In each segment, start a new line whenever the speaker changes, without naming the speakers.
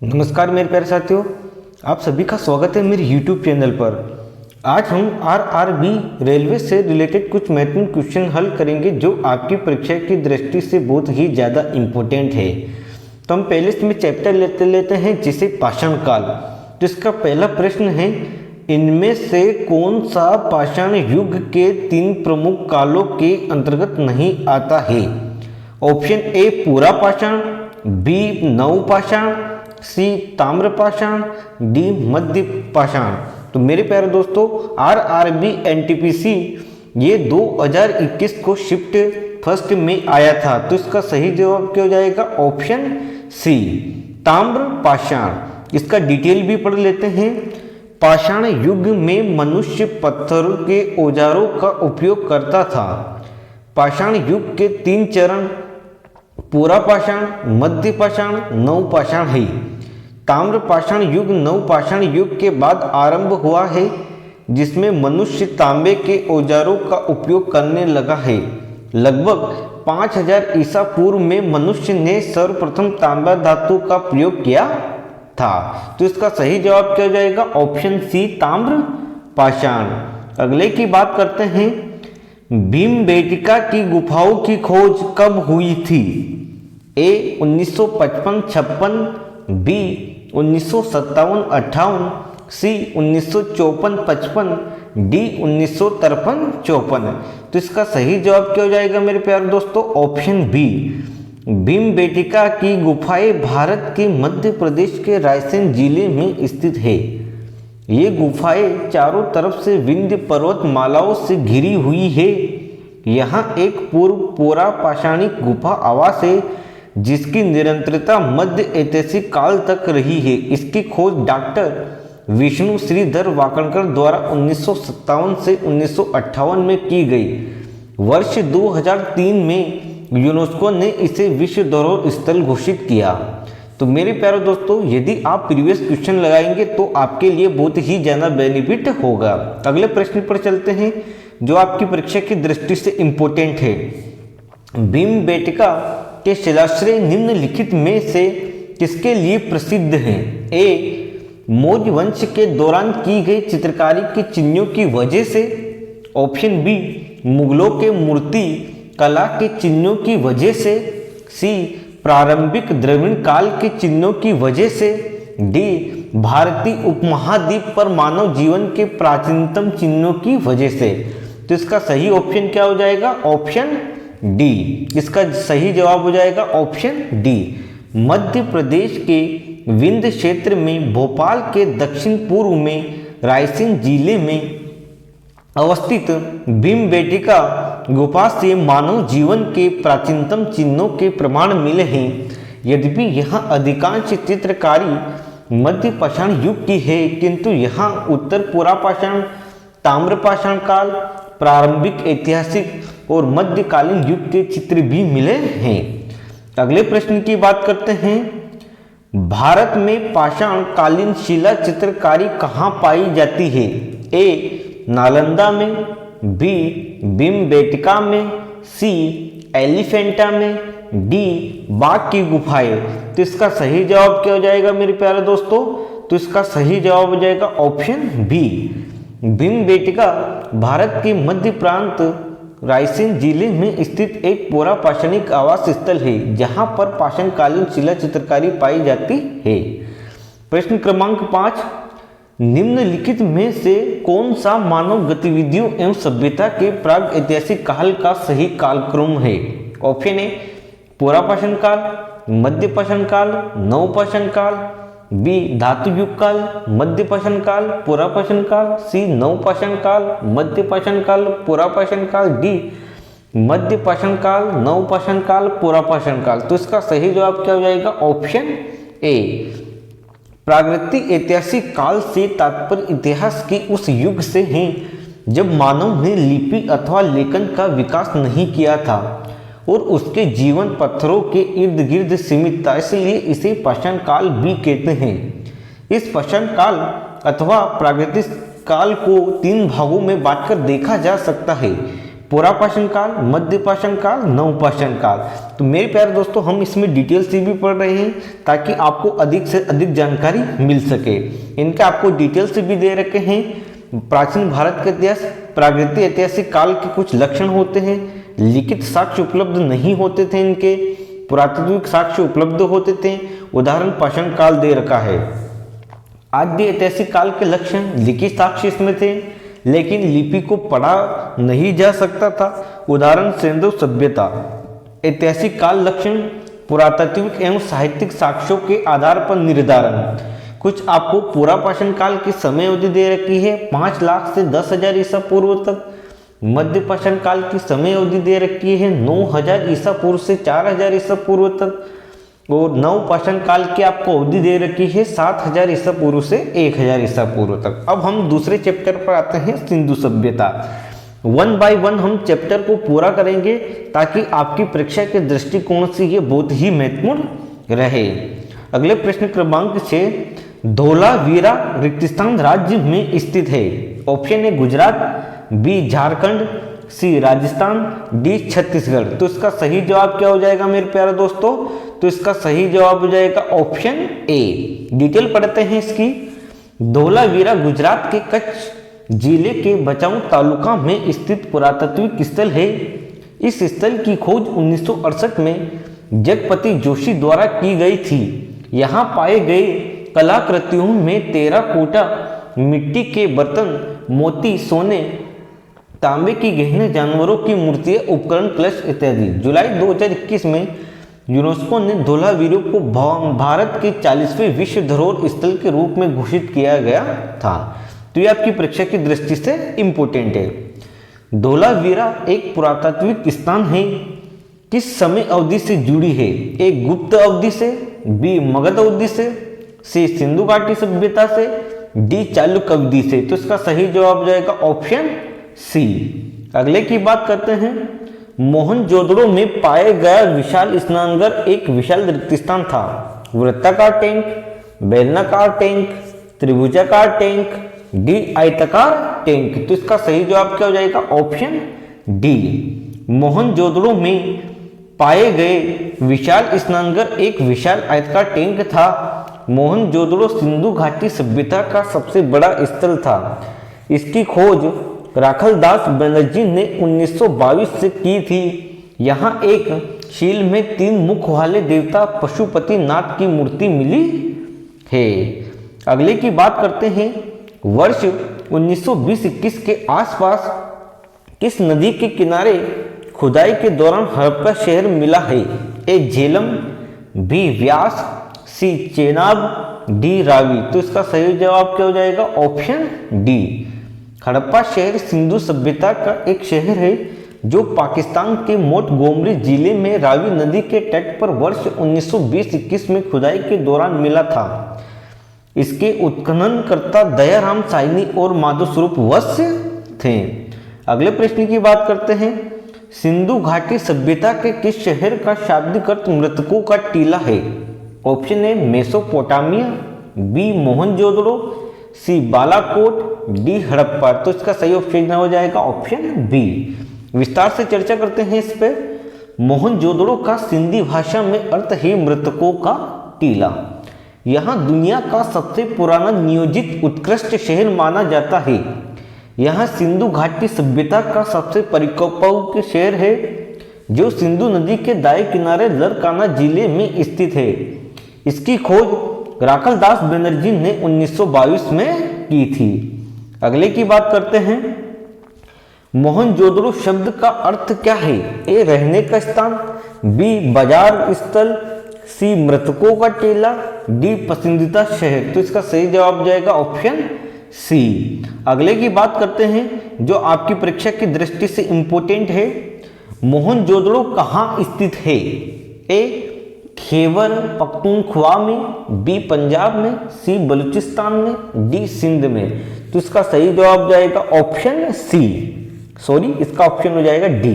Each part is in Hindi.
नमस्कार मेरे प्यारे साथियों, आप सभी का स्वागत है मेरे YouTube चैनल पर। आज हम आरआरबी रेलवे से रिलेटेड कुछ महत्वपूर्ण क्वेश्चन हल करेंगे जो आपकी परीक्षा की दृष्टि से बहुत ही ज़्यादा इम्पोर्टेंट है। तो हम पहले इसमें चैप्टर लेते हैं जिसे पाषाण काल। तो इसका पहला प्रश्न है, इनमें से कौन सा पाषाण युग के 3 प्रमुख कालों के अंतर्गत नहीं आता है? ऑप्शन ए पूरा पाषाण, बी नवपाषाण, सी ताम्र पाषाण, डी मध्य पाषाण। तो मेरे प्यारे दोस्तों, आरआरबी एनटीपीसी ये 2021 को शिफ्ट फर्स्ट में आया था। तो इसका सही जवाब क्या हो जाएगा? ऑप्शन सी ताम्र पाषाण। इसका डिटेल भी पढ़ लेते हैं। पाषाण युग में मनुष्य पत्थरों के औजारों का उपयोग करता था। पाषाण युग के 3 चरण पूरा पाषाण, मध्य पाषाण, नवपाषाण है। ताम्र पाषाण युग नवपाषाण युग के बाद आरंभ हुआ है, जिसमें मनुष्य तांबे के औजारों का उपयोग करने लगा है। लगभग 5000 ईसा पूर्व में मनुष्य ने सर्वप्रथम तांबा धातु का प्रयोग किया था। तो इसका सही जवाब क्या हो जाएगा? ऑप्शन सी ताम्र पाषाण। अगले की बात करते हैं, भीमबेटका की गुफाओं की खोज कब हुई थी? ए 1955-56, बी 1957-58, सी 1954-55, डी 1953-54। तो इसका सही जवाब क्या हो जाएगा मेरे प्यारे दोस्तों? ऑप्शन बी भीमबेटका की गुफाएं भारत के मध्य प्रदेश के रायसेन जिले में स्थित है। ये गुफाएं चारों तरफ से विंध्य पर्वतमालाओं से घिरी हुई है। यहाँ एक पूर्व पोरा पाषाणिक गुफा आवास है जिसकी निरंतरता मध्य ऐतिहासिक काल तक रही है। इसकी खोज डॉक्टर विष्णु श्रीधर वाकणकर द्वारा 1957 से 1958 में की गई। वर्ष 2003 में यूनेस्को ने इसे विश्व धरोहर स्थल घोषित किया। तो मेरे प्यारे दोस्तों, यदि आप प्रीवियस क्वेश्चन लगाएंगे तो आपके लिए बहुत ही ज़्यादा बेनिफिट होगा। अगले प्रश्न पर चलते हैं जो आपकी परीक्षा की दृष्टि से इम्पोर्टेंट है। भीमबेटका के शिलाश्रय निम्नलिखित में से किसके लिए प्रसिद्ध हैं? ए मौर्य वंश के दौरान की गई चित्रकारी के चिन्हों की वजह से, ऑप्शन बी मुगलों के मूर्ति कला के चिन्हों की वजह से, सी प्रारंभिक द्रविड़ काल के चिन्हों की वजह से, डी भारतीय उपमहाद्वीप पर मानव जीवन के प्राचीनतम चिन्हों की वजह से। तो इसका सही ऑप्शन क्या हो जाएगा? Option D. इसका सही जवाब हो जाएगा ऑप्शन डी। मध्य प्रदेश के विंध्य क्षेत्र में भोपाल के दक्षिण पूर्व में रायसेन जिले में अवस्थित भीमबेटका गुफा से मानव जीवन के प्राचीनतम चिन्हों के प्रमाण मिले हैं। यद्यपि यहाँ अधिकांश चित्रकारी मध्य पाषाण युग की है, किंतु यहाँ उत्तर पूरा पाषाण, ताम्र पाषाण काल, प्रारंभिक ऐतिहासिक और मध्यकालीन युग के चित्र भी मिले हैं। अगले प्रश्न की बात करते हैं, भारत में पाषाण कालीन शिला चित्रकारी कहाँ पाई जाती है? ए नालंदा में, बी भीमबेटका में, सी एलिफेंटा में, डी बाघ की गुफाएं। तो इसका सही जवाब क्या हो जाएगा मेरे प्यारे दोस्तों? तो इसका सही जवाब हो जाएगा ऑप्शन बी। भीमबेटका भारत के मध्य प्रांत रायसेन जिले में स्थित एक पोरा पाषाणिक आवास स्थल है जहां पर पाषाणकालीन शिला चित्रकारी पाई जाती है। प्रश्न क्रमांक 5, निम्नलिखित में से कौन सा मानव गतिविधियों एवं सभ्यता के प्राग ऐतिहासिक काल का सही कालक्रम है? ऑप्शन ए पूरा पाषाण काल, मध्य पाषाण काल, नवपाषाण काल, बी धातु युग काल, मध्य पाषाण काल, पूरा पाषाण काल, सी नवपाषाण काल, मध्य पाषाण काल, पूरा पाषाण काल, डी मध्य पाषाण काल, नवपाषाण काल, पूरा पाषाण काल। तो इसका सही जवाब क्या हो जाएगा? ऑप्शन ए प्रागैतिक ऐतिहासिक काल से तात्पर्य इतिहास के उस युग से है जब मानव ने लिपि अथवा लेखन का विकास नहीं किया था और उसके जीवन पत्थरों के इर्द गिर्द सीमित था, इसलिए इसे पाषाण काल भी कहते हैं। इस पाषाण काल अथवा प्रागैतिक काल को 3 भागों में बांटकर देखा जा सकता है। पुरापाषाण काल, मध्यपाषाण काल, नवपाषाण काल। तो मेरे प्यारे दोस्तों हम इसमें डिटेल से भी पढ़ रहे हैं ताकि आपको अधिक से अधिक जानकारी मिल सके। इनका आपको डिटेल से भी दे रखे हैं। प्राचीन भारत का इतिहास, प्रागैतिक ऐतिहासिक काल के कुछ लक्षण होते हैं, लिखित साक्ष्य उपलब्ध नहीं होते थे, इनके पुरातात्विक साक्ष्य उपलब्ध होते थे। उदाहरण पाषाण काल दे रखा है। आद्य ऐतिहासिक काल के लक्षण, लिखित साक्ष्य इसमें थे लेकिन लिपि को पढ़ा नहीं जा सकता था। उदाहरण सिंधु सभ्यता। ऐतिहासिक काल लक्षण, पुरातात्विक एवं साहित्यिक साक्ष्यों के आधार पर निर्धारण। कुछ आपको पुरापाषाण काल की समय अवधि दे रखी है 5 लाख से 10,000 ईसा पूर्व तक। मध्यपाषाण काल की समय अवधि दे रखी है 9,000 ईसा पूर्व से 4,000 ईसा पूर्व तक। और नवपाषाण काल की आपको अवधि दे रखी है 7,000 ईसा पूर्व से 1,000 ईसा पूर्व तक। अब हम दूसरे चैप्टर पर आते हैं, सिंधु सभ्यता। 1 बाय 1 हम चैप्टर को पूरा करेंगे ताकि आपकी परीक्षा के दृष्टिकोण से ये बहुत ही महत्वपूर्ण रहे। अगले प्रश्न क्रमांक 6, धोलावीरा रिक्तिस्थान राज्य में स्थित है। ऑप्शन है गुजरात, बी झारखंड, सी राजस्थान, डी छत्तीसगढ़। तो इसका सही जवाब क्या हो जाएगा मेरे प्यारे दोस्तों? तो इसका सही जवाब हो जाएगा ऑप्शन ए। डिटेल पढ़ते हैं इसकी। धोलावीरा गुजरात के कच्छ जिले के बचाऊ तालुका में स्थित पुरातात्विक स्थल है। इस स्थल की खोज 1968 में जगपति जोशी द्वारा की गई थी। यहाँ पाए गए कलाकृतियों में टेराकोटा मिट्टी के बर्तन, मोती, सोने, तांबे की गहने, जानवरों की मूर्तियां, उपकरण, कलश इत्यादि। जुलाई 2021 में यूनेस्को ने धोलावीरा को भारत के 40वें विश्व धरोहर स्थल के रूप में घोषित किया गया था। तो ये आपकी परीक्षा की दृष्टि से इंपोर्टेंट है। धोलावीरा एक पुरातात्विक स्थान है, किस समय अवधि से जुड़ी है? ए गुप्त अवधि से, बी मगध अवधि से, सी सिंधु घाटी सभ्यता से, डी चालुक्य अवधि से। तो इसका सही जवाब हो जाएगा ऑप्शन सी। अगले की बात करते हैं। मोहनजोदड़ो में पाया गया विशाल स्नानघर एक विशाल रिक्तिस्थान था। वृत्ताकार टैंक, बेलनाकार टैंक, त्रिभुजाकार टैंक, डी आयताकार टैंक। तो इसका सही जवाब क्या हो जाएगा? Option D. मोहनजोदड़ो में पाए गए विशाल स्नानघर एक विशाल आयताकार टैंक था। मोहनजोदड़ो सिंधु घाटी सभ्यता का सबसे बड़ा स्थल था। इसकी खोज राखलदास बनर्जी ने 1922 से की थी। यहाँ एक शील में 3 मुख वाले देवता पशुपति नाथ की मूर्ति मिली है। अगले की बात करते हैं। वर्ष 1920-21 के आसपास किस नदी के किनारे खुदाई के दौरान हड़प्पा शहर मिला है? ए झेलम, बी व्यास, सी चेनाब, डी रावी। तो इसका सही जवाब क्या हो जाएगा? Option D. हड़प्पा शहर सिंधु सभ्यता का एक शहर है जो पाकिस्तान के मोंटगोमरी जिले में रावी नदी के तट पर वर्ष 1920-21 में खुदाई के दौरान मिला था। इसके उत्खननकर्ता दयाराम साइनी और माधव स्वरूप वत्स थे। अगले प्रश्न की बात करते हैं। सिंधु घाटी सभ्यता के किस शहर का शाब्दिक अर्थ मृतकों का टीला है? Option A Mesopotamia, B Mohenjodaro, C Balakot, D Harappa. तो इसका सही ऑप्शन हो जाएगा ऑप्शन बी। विस्तार से चर्चा करते हैं इस पे। मोहनजोदड़ो का सिंधी भाषा में अर्थ है मृतकों का टीला। यहाँ दुनिया का सबसे पुराना नियोजित उत्कृष्ट शहर माना जाता है। यहाँ सिंधु घाटी सभ्यता का सबसे परिपक्व शहर है जो सिंधु नदी के दाएं किनारे लरकाना जिले में स्थित है। इसकी खोज राखलदास बनर्जी ने 1922 में की थी। अगले की बात करते हैं। मोहनजोदड़ो शब्द का अर्थ क्या है? ए रहने का स्थान, बी बाजार स्थल, सी मृतकों का टीला, डी पसंदीदा शहर। तो इसका सही जवाब जाएगा ऑप्शन सी। अगले की बात करते हैं जो आपकी परीक्षा की दृष्टि से इंपोर्टेंट है। मोहनजोदड़ो कहाँ स्थित है? ए खैबर पख्तूनख्वा में, बी पंजाब में, सी बलूचिस्तान में, डी सिंध में। तो इसका सही जवाब जाएगा ऑप्शन सी। सॉरी, इसका ऑप्शन हो जाएगा डी।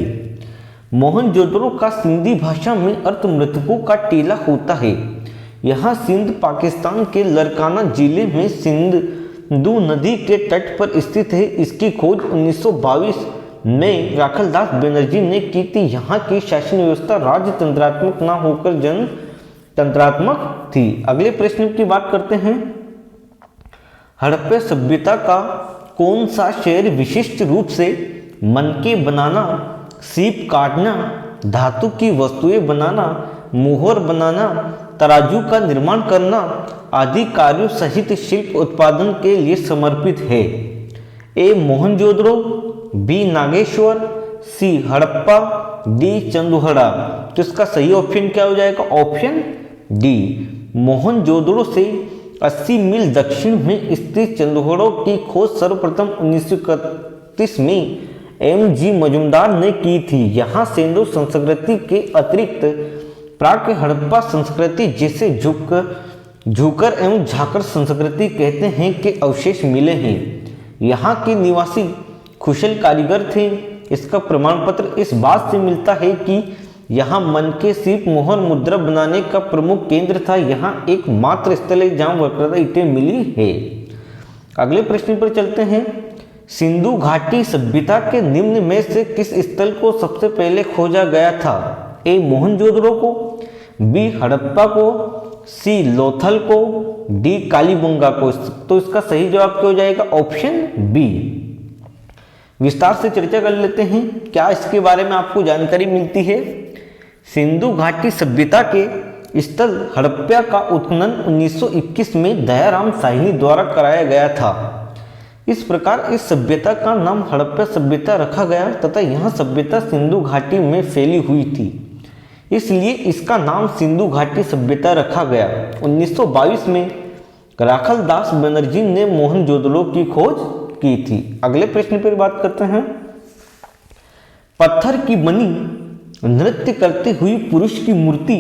मोहनजोदड़ो का सिंधी भाषा में अर्थ मृतकों का टीला होता है। यहाँ सिंध पाकिस्तान के लरकाना जिले में सिंधु नदी के तट पर स्थित है। इसकी खोज 1922 में राखलदास बनर्जी ने की थी। यहाँ की शासन व्यवस्था राजतंत्रात्मक न होकर जनतंत्रात्मक थी। अगले प्रश्न की बात करते हैं, हड़प्पा सभ्यता का कौन सा शहर विशिष्ट रूप से मनके बनाना, सीप काटना, धातु की वस्तुएं बनाना, मुहर बनाना, तराजू का निर्माण करना आदि कार्यों सहित शिल्प उत्पादन के लिए समर्पित है? ए मोहनजोदड़ो, बी नागेश्वर, सी हड़प्पा, डी चंदुहड़ा। तो इसका सही ऑप्शन क्या हो जाएगा? Option D. मोहनजोदड़ो से 80 मील दक्षिण में स्थित चंदुहड़ो की खोज सर्वप्रथम 1931 में एम.जी. मजुमदार ने की थी। यहाँ सिंधु संस्कृति के अतिरिक्त प्राक हड़प्पा संस्कृति जिसे झुकर एवं झाकर संस्कृति कहते हैं के अवशेष मिले हैं। यहाँ के निवासी कुशल कारीगर थे। इसका प्रमाण पत्र इस बात से मिलता है कि यहाँ मनके, सीप, मोहर, मुद्रा बनाने का प्रमुख केंद्र था। यहाँ एकमात्र स्थल है जहाँ वक्रता ईंटें मिली है। अगले प्रश्न पर चलते हैं, सिंधु घाटी सभ्यता के निम्न में से किस स्थल को सबसे पहले खोजा गया था? ए मोहनजोदड़ो को, बी हड़प्पा को, सी लोथल को, डी कालीबंगा को। तो इसका सही जवाब क्या हो जाएगा? Option B. विस्तार से चर्चा कर लेते हैं, क्या इसके बारे में आपको जानकारी मिलती है। सिंधु घाटी सभ्यता के स्थल हड़प्पा का उत्खनन 1921 में दयाराम साहनी द्वारा कराया गया था। इस प्रकार इस सभ्यता का नाम हड़प्पा सभ्यता रखा गया तथा यह सभ्यता सिंधु घाटी में फैली हुई थी, इसलिए इसका नाम सिंधु घाटी सभ्यता रखा गया। 1922 में राखलदास बनर्जी ने मोहनजोदड़ो की खोज की थी। अगले प्रश्न पर बात करते हैं, पत्थर की बनी नृत्य करते हुई पुरुष की मूर्ति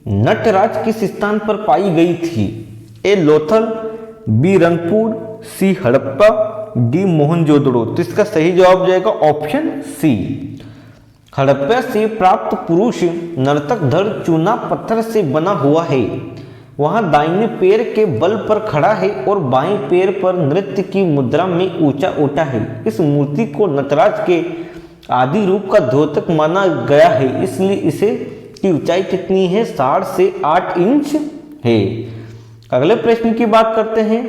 नटराज किस स्थान पर पाई गई थी? ए लोथल, बी रंगपुर, सी हड़प्पा, डी मोहनजोदड़ो। तो इसका सही जवाब जाएगा ऑप्शन सी। हड़प्पा से प्राप्त पुरुष नर्तक धड़ चूना पत्थर से बना हुआ है। वहाँ दाहिने पैर के बल पर खड़ा है और बाएं पैर पर नृत्य की मुद्रा में ऊंचा उठा है। इस मूर्ति को नटराज के आदि रूप का द्योतक माना गया है, इसलिए इसे की ऊंचाई कितनी है? 7 से 8 इंच है। अगले प्रश्न की बात करते हैं,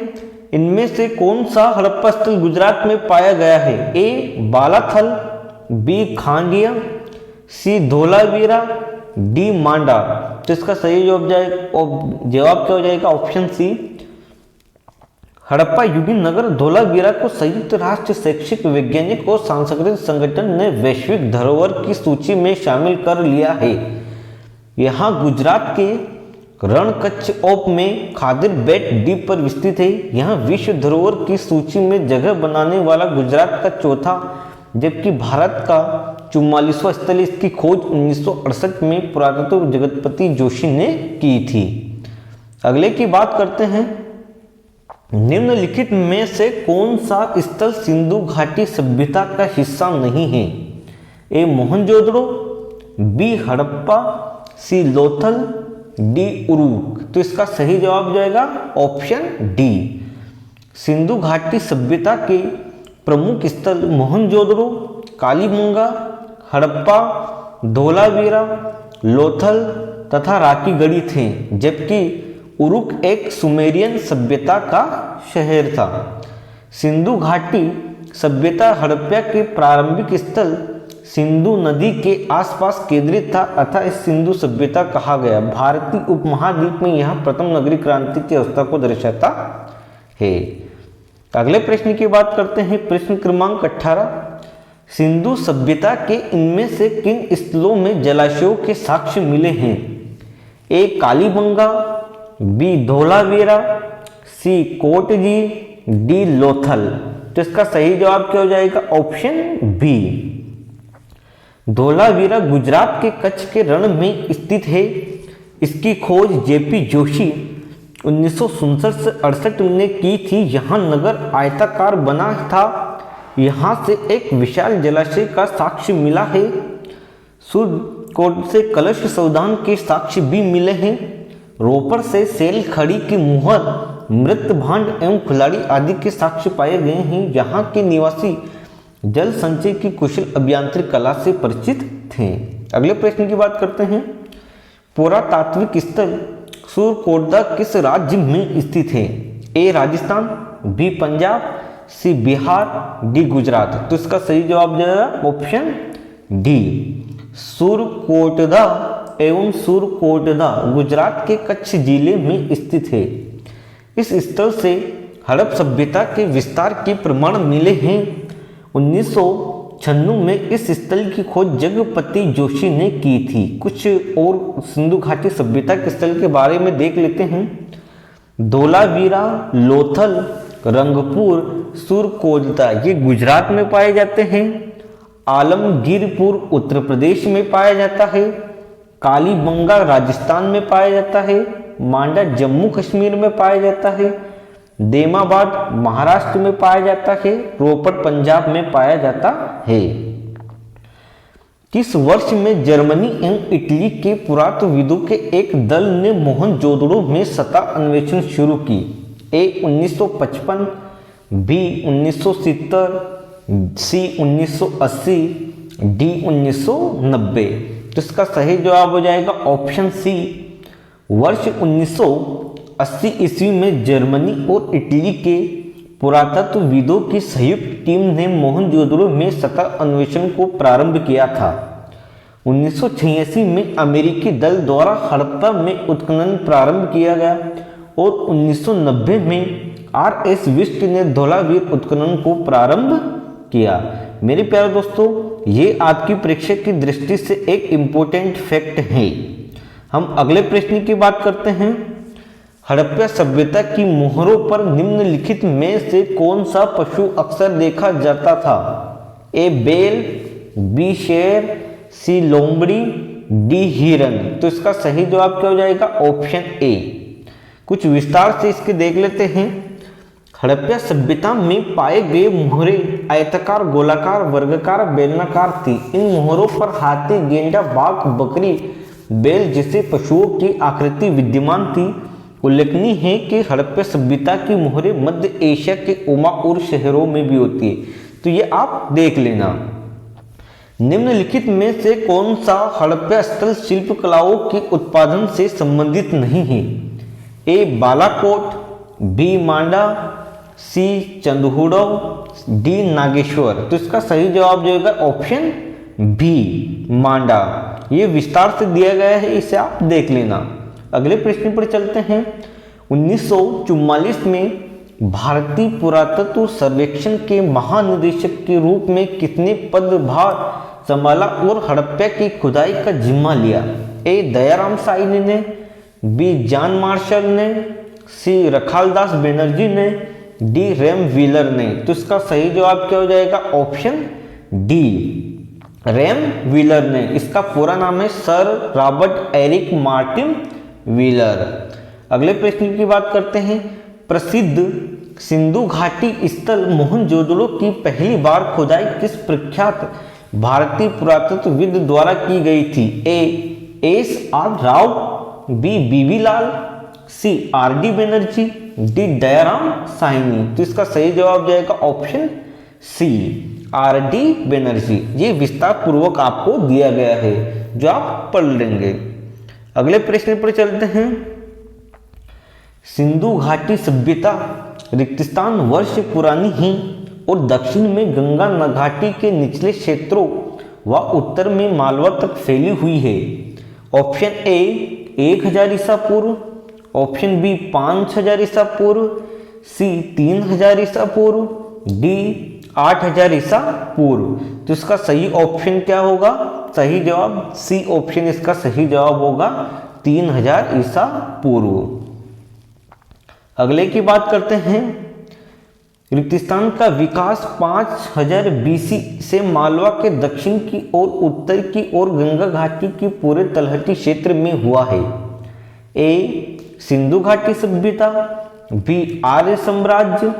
इनमें से कौन सा हड़प्पा स्थल गुजरात में पाया गया है? A Balathal, B Khandia, C Dholavira, D Manda. तो इसका सही जवाब क्या हो जाएगा? Option C. हड़प्पा युगीन नगर धोलावीरा को संयुक्त राष्ट्र शैक्षिक, वैज्ञानिक और सांस्कृतिक संगठन ने वैश्विक धरोहर की सूची में शामिल कर लिया है। यहाँ गुजरात के रणकच्छ में खादिर बेट द्वीप पर विस्तृत है। यह विश्व धरोहर की सूची में जगह बनाने वाला गुजरात का चौथा जबकि भारत का 44वां स्थल। इसकी खोज 1968 में पुरातत्व जगतपति जोशी ने की थी। अगले की बात करते हैं, निम्नलिखित में से कौन सा स्थल सिंधु घाटी सभ्यता का हिस्सा नहीं है? ए मोहनजोदड़ो, बी हड़प्पा, सी लोथल, डी उरुक। तो इसका सही जवाब जाएगा ऑप्शन डी। सिंधु घाटी सभ्यता के प्रमुख स्थल मोहनजोदड़ो, कालीबंगा, हड़प्पा, धोलावीरा, लोथल तथा राकीगढ़ी थे, जबकि उरुक एक सुमेरियन सभ्यता का शहर था। सिंधु घाटी सभ्यता हड़प्पा के प्रारंभिक स्थल सिंधु नदी के आसपास केंद्रित था अतः इस सिंधु सभ्यता कहा गया। भारतीय उपमहाद्वीप में यह प्रथम नगरीय क्रांति की अवस्था को दर्शाता है। अगले प्रश्न की बात करते हैं, प्रश्न क्रमांक 18, सिंधु सभ्यता के इनमें से किन स्थलों में जलाशयों के साक्ष्य मिले हैं? ए कालीबंगा, बी धोलावीरा, सी कोटजी, डी लोथल। तो इसका सही जवाब क्या हो जाएगा? Option B. धोलावीरा गुजरात के कच्छ के रण में स्थित है। इसकी खोज जेपी जोशी 1967 से 68 ने की थी। यहाँ नगर आयताकार बना था। यहाँ से एक विशाल जलाशय का साक्ष्य मिला है। सूर्यकोट से कलश संधान के साक्ष्य भी मिले हैं। रोपड़ से सेल खड़ी की मुहर, मृत भांड एवं खिलाड़ी आदि के साक्ष्य पाए गए हैं। यहाँ के निवासी जल संचय की कुशल अभियांत्रिक कला से परिचित थे। अगले प्रश्न की बात करते हैं। पुरातात्विक स्थल सूरकोटदा किस राज्य में स्थित है? ए राजस्थान, बी पंजाब, सी बिहार, डी गुजरात। तो इसका सही जवाब देगा ऑप्शन डी, सूरकोटदा एवं सूरकोटदा गुजरात के कच्छ जिले में स्थित है। इस स्थल से हड़प सभ्यता के विस्तार के प्रमाण मिले हैं। 1996 में इस स्थल की खोज जगपति जोशी ने की थी। कुछ और सिंधु घाटी सभ्यता के स्थल के बारे में देख लेते हैं। धोलावीरा, लोथल, रंगपुर, सूरकोटदा ये गुजरात में पाए जाते हैं। आलमगीरपुर उत्तर प्रदेश में पाया जाता है। कालीबंगा राजस्थान में पाया जाता है। मांडा जम्मू कश्मीर में पाया जाता है। देमाबाद महाराष्ट्र में पाया जाता है। रोपड़ पंजाब में पाया जाता है। किस वर्ष में जर्मनी एवं इटली के पुरातत्वविदों के एक दल ने मोहनजोदड़ो में सतह अन्वेषण शुरू की? ए 1955, बी 1970, सी 1980, डी 1990। तो इसका सही जवाब हो जाएगा ऑप्शन सी। वर्ष 1980 ईस्वी में जर्मनी और इटली के पुरातत्वविदों की संयुक्त टीम ने मोहनजोदड़ो में सतह अन्वेषण को प्रारंभ किया था। 1986 में अमेरिकी दल द्वारा हड़प्पा में उत्खनन प्रारंभ किया गया और 1990 में आर.एस. विष्ट ने धोलावीर उत्खनन को प्रारंभ किया। मेरे प्यारे दोस्तों, ये आपकी परीक्षा की दृष्टि से एक इम्पोर्टेंट फैक्ट है। हम अगले प्रश्न की बात करते हैं। हड़प्पा सभ्यता की मोहरों पर निम्नलिखित में से कौन सा पशु अक्सर देखा जाता था? ए बैल, बी शेर, सी लोमड़ी, डी हिरन। तो इसका सही जवाब क्या हो जाएगा? Option A. कुछ विस्तार से इसके देख लेते हैं। हड़प्पा सभ्यता में पाए गए मोहरे आयताकार, गोलाकार, वर्गाकार, बेलनाकार थी। इन मोहरों पर हाथी, गेंडा, बाघ, बकरी, बैल जैसे पशुओं की आकृति विद्यमान थी। उल्लेखनीय है कि हड़प्पा सभ्यता की मोहरें मध्य एशिया के उमाउर शहरों में भी होती है। तो ये आप देख लेना। निम्नलिखित में से कौन सा हड़प्पा स्थल शिल्प कलाओं के उत्पादन से संबंधित नहीं है? ए बालाकोट, बी मांडा, सी चंदहुड़ो, डी नागेश्वर। तो इसका सही जवाब जो होगा ऑप्शन बी मांडा। ये विस्तार से दिया गया है, इसे आप देख लेना। अगले प्रश्न पर चलते हैं। 1944 में भारतीय पुरातत्व सर्वेक्षण के महानिदेशक के रूप में किसने पदभार संभाला और हड़प्पा की खुदाई का जिम्मा लिया? ए दयाराम साईनी ने, बी जॉन मार्शल ने, सी रखालदास बनर्जी ने, डी रैम व्हीलर ने। तो इसका सही जवाब क्या हो जाएगा? ऑप्शन डी रैम व्हीलर ने। इसका पूरा नाम है sir Robert Eric Martin Wheeler. अगले प्रश्न की बात करते हैं। प्रसिद्ध सिंधु घाटी स्थल मोहनजोदड़ो की पहली बार खुदाई किस प्रख्यात भारतीय पुरातत्वविद द्वारा की गई थी? A S R Rao, B B B Lal, C R D Banerjee, D Dayaram Saini. तो इसका सही जवाब जाएगा option C R D Banerjee. ये विस्तार पूर्वक आपको दिया गया है, जो आप पढ़ लेंगे। अगले प्रश्न पर चलते हैं। सिंधु घाटी सभ्यता रिक्तस्थान वर्ष पुरानी है और दक्षिण में गंगा घाटी के निचले क्षेत्रों व उत्तर में मालवा तक फैली हुई है। ऑप्शन ए 1000 ईसा पूर्व, ऑप्शन बी 5000 ईसा पूर्व, सी 3000 ईसा पूर्व, डी 8000 ईसा पूर्व। तो इसका सही ऑप्शन क्या होगा? सही जवाब सी ऑप्शन इसका सही जवाब होगा 3000 ईसा पूर्व। अगले की बात करते हैं। रिक्तस्थान का विकास 5000 बीसी से मालवा के दक्षिण की ओर, उत्तर की ओर गंगा घाटी की पूरे तलहटी क्षेत्र में हुआ है। ए सिंधु घाटी सभ्यता, बी आर्य साम्राज्य,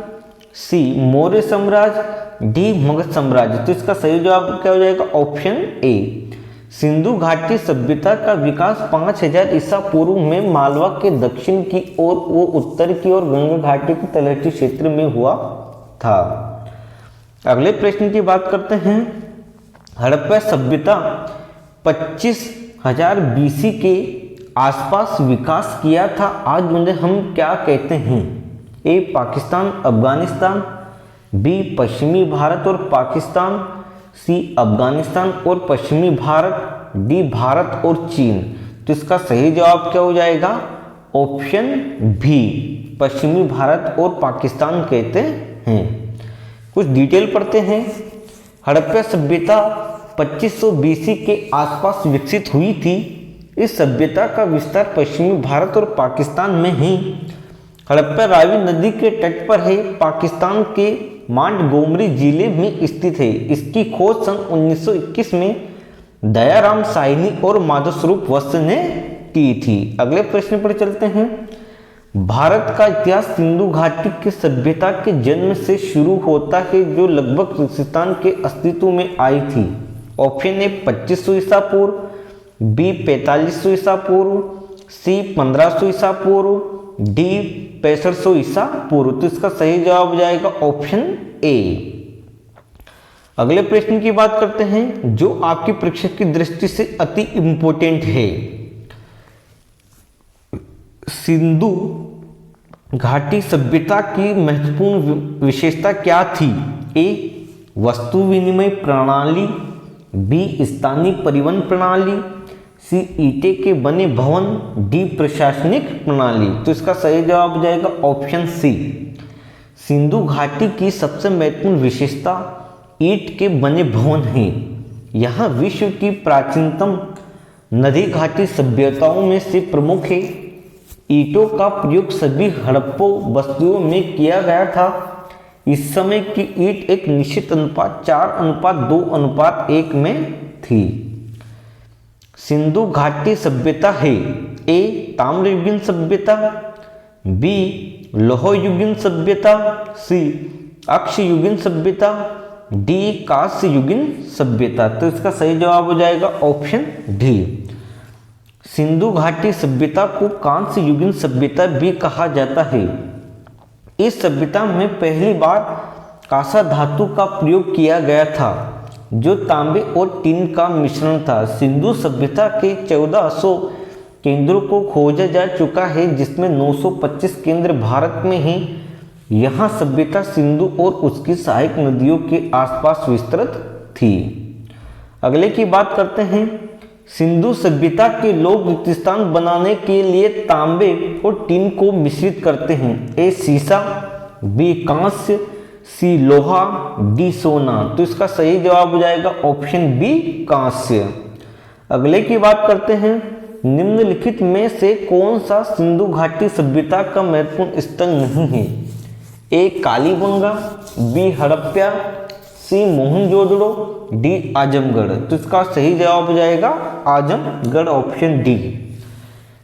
सी मौर्य साम्राज्य, डी मगध साम्राज्य। तो इसका सही जवाब क्या हो जाएगा? ऑप्शन ए सिंधु घाटी सभ्यता का विकास 5000 ईसा पूर्व में मालवा के दक्षिण की ओर व उत्तर की ओर गंगा घाटी के तलहटी क्षेत्र में हुआ था। अगले प्रश्न की बात करते हैं। हड़प्पा सभ्यता 25,000 BC के आसपास विकास किया था, आज उन्हें हम क्या कहते हैं? ए पाकिस्तान, अफगानिस्तान, बी पश्चिमी भारत और पाकिस्तान, सी अफगानिस्तान और पश्चिमी भारत, डी भारत और चीन। तो इसका सही जवाब क्या हो जाएगा? ऑप्शन बी, पश्चिमी भारत और पाकिस्तान कहते हैं। कुछ डिटेल पढ़ते हैं। हड़प्पा सभ्यता 2500 BC के आसपास विकसित हुई थी। इस सभ्यता का विस्तार पश्चिमी भारत और पाकिस्तान में है। हड़प्पा रावी नदी के तट पर है, पाकिस्तान के मांडगोमरी जिले में स्थित है। इसकी खोज सन 1921 में दयाराम साहनी और माधवस्वरूप वत्स ने की थी। अगले प्रश्न पर चलते हैं। भारत का इतिहास सिंधु घाटी की सभ्यता के जन्म से शुरू होता है, जो लगभग पाकिस्तान के अस्तित्व में आई थी। ऑप्शन ए 2500 ईसा पूर्व, बी 4500 ईसा पूर्व, सी 1500 ईसा पूर्व, डी 6500 ईसा पूर्व। तो इसका सही जवाब हो जाएगा ऑप्शन ए। अगले प्रश्न की बात करते हैं, जो आपकी परीक्षा की दृष्टि से अति इंपॉर्टेंट है। सिंधु घाटी सभ्यता की महत्वपूर्ण विशेषता क्या थी? ए वस्तु विनिमय प्रणाली, बी स्थानीय परिवहन प्रणाली, सी ईंटे के बने भवन, डी प्रशासनिक प्रणाली। तो इसका सही जवाब हो जाएगा ऑप्शन सी। सिंधु घाटी की सबसे महत्वपूर्ण विशेषता ईंट के बने भवन हैं। यहाँ विश्व की प्राचीनतम नदी घाटी सभ्यताओं में से प्रमुख है। ईंटों का प्रयोग सभी हड़प्पा बस्तियों में किया गया था। इस समय की ईंट एक निश्चित अनुपात 4:2:1 में थी। सिंधु घाटी सभ्यता है ए ताम्रयुगीन सभ्यता, बी लोहयुगीन सभ्यता, सी अक्षयुगीन सभ्यता, डी कांस्य युगीन सभ्यता। तो इसका सही जवाब हो जाएगा ऑप्शन डी। सिंधु घाटी सभ्यता को कांस्य युगीन सभ्यता भी कहा जाता है। इस सभ्यता में पहली बार कांसा धातु का प्रयोग किया गया था, जो तांबे और टिन का मिश्रण था। सिंधु सभ्यता के 1400 केंद्रों को खोजा जा चुका है, जिसमें 925 केंद्र भारत में हैं। यहाँ सभ्यता सिंधु और उसकी सहायक नदियों के आसपास विस्तृत थी। अगले की बात करते हैं। सिंधु सभ्यता के लोग रेगिस्तान बनाने के लिए तांबे और टिन को मिश्रित करते हैं। ए सीसा, बी कांस्य, सी लोहा, डी सोना। तो इसका सही जवाब हो जाएगा ऑप्शन बी कांस्य। अगले की बात करते हैं। निम्नलिखित में से कौन सा सिंधु घाटी सभ्यता का महत्वपूर्ण स्थल नहीं है? ए कालीबंगा, बी हड़प्पा, सी मोहनजोदड़ो, डी आजमगढ़। तो इसका सही जवाब हो जाएगा आजमगढ़, ऑप्शन डी।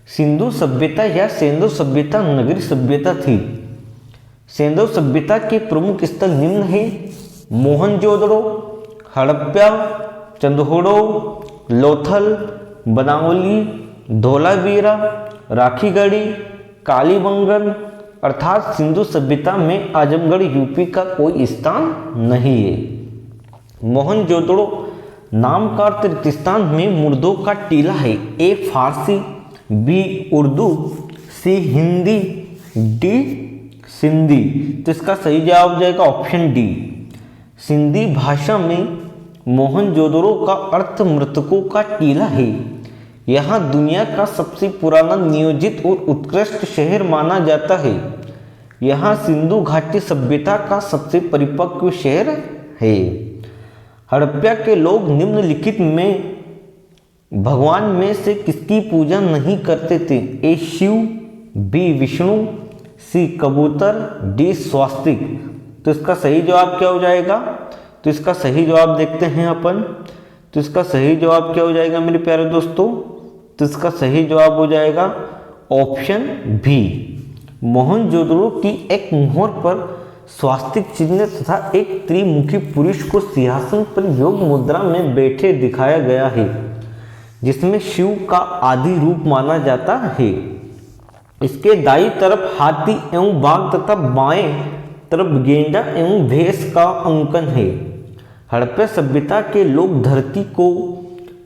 सिंधु सभ्यता या सिंधु सभ्यता नगरीय सभ्यता थी। सिंधु सभ्यता के प्रमुख स्थल निम्न है: मोहनजोदड़ो, हड़प्पा, चंदहोड़ो, लोथल, बनावली, धोलावीरा, राखीगढ़ी, कालीबंगन। अर्थात सिंधु सभ्यता में आजमगढ़ यूपी का कोई स्थान नहीं है। मोहनजोदड़ो नाम का अर्थ रेगिस्तान में मुर्दों का टीला है। ए फारसी, बी उर्दू, सी हिंदी, डी सिंधी। तो इसका सही जवाब हो जाएगा ऑप्शन डी। सिंधी भाषा में मोहनजोदड़ो का अर्थ मृतकों का टीला है। यहाँ दुनिया का सबसे पुराना नियोजित और उत्कृष्ट शहर माना जाता है। यहाँ सिंधु घाटी सभ्यता का सबसे परिपक्व शहर है। हड़प्पा के लोग निम्नलिखित में भगवान में से किसकी पूजा नहीं करते थे? ए शिव, बी विष्णु, सी कबूतर, डी स्वास्तिक। तो इसका सही जवाब क्या हो जाएगा? तो इसका सही जवाब देखते हैं अपन। तो इसका सही जवाब क्या हो जाएगा मेरे प्यारे दोस्तों? तो इसका सही जवाब हो जाएगा ऑप्शन बी। मोहनजोदड़ो की एक मोहर पर स्वास्तिक चिन्ह तथा एक त्रिमुखी पुरुष को सिंहासन पर योग मुद्रा में बैठे दिखाया गया है, जिसमें शिव का आदि रूप माना जाता है। इसके दाईं तरफ हाथी एवं बाघ तथा बाएं तरफ गेंडा एवं भैंस का अंकन है। हड़प्पा सभ्यता के लोग धरती को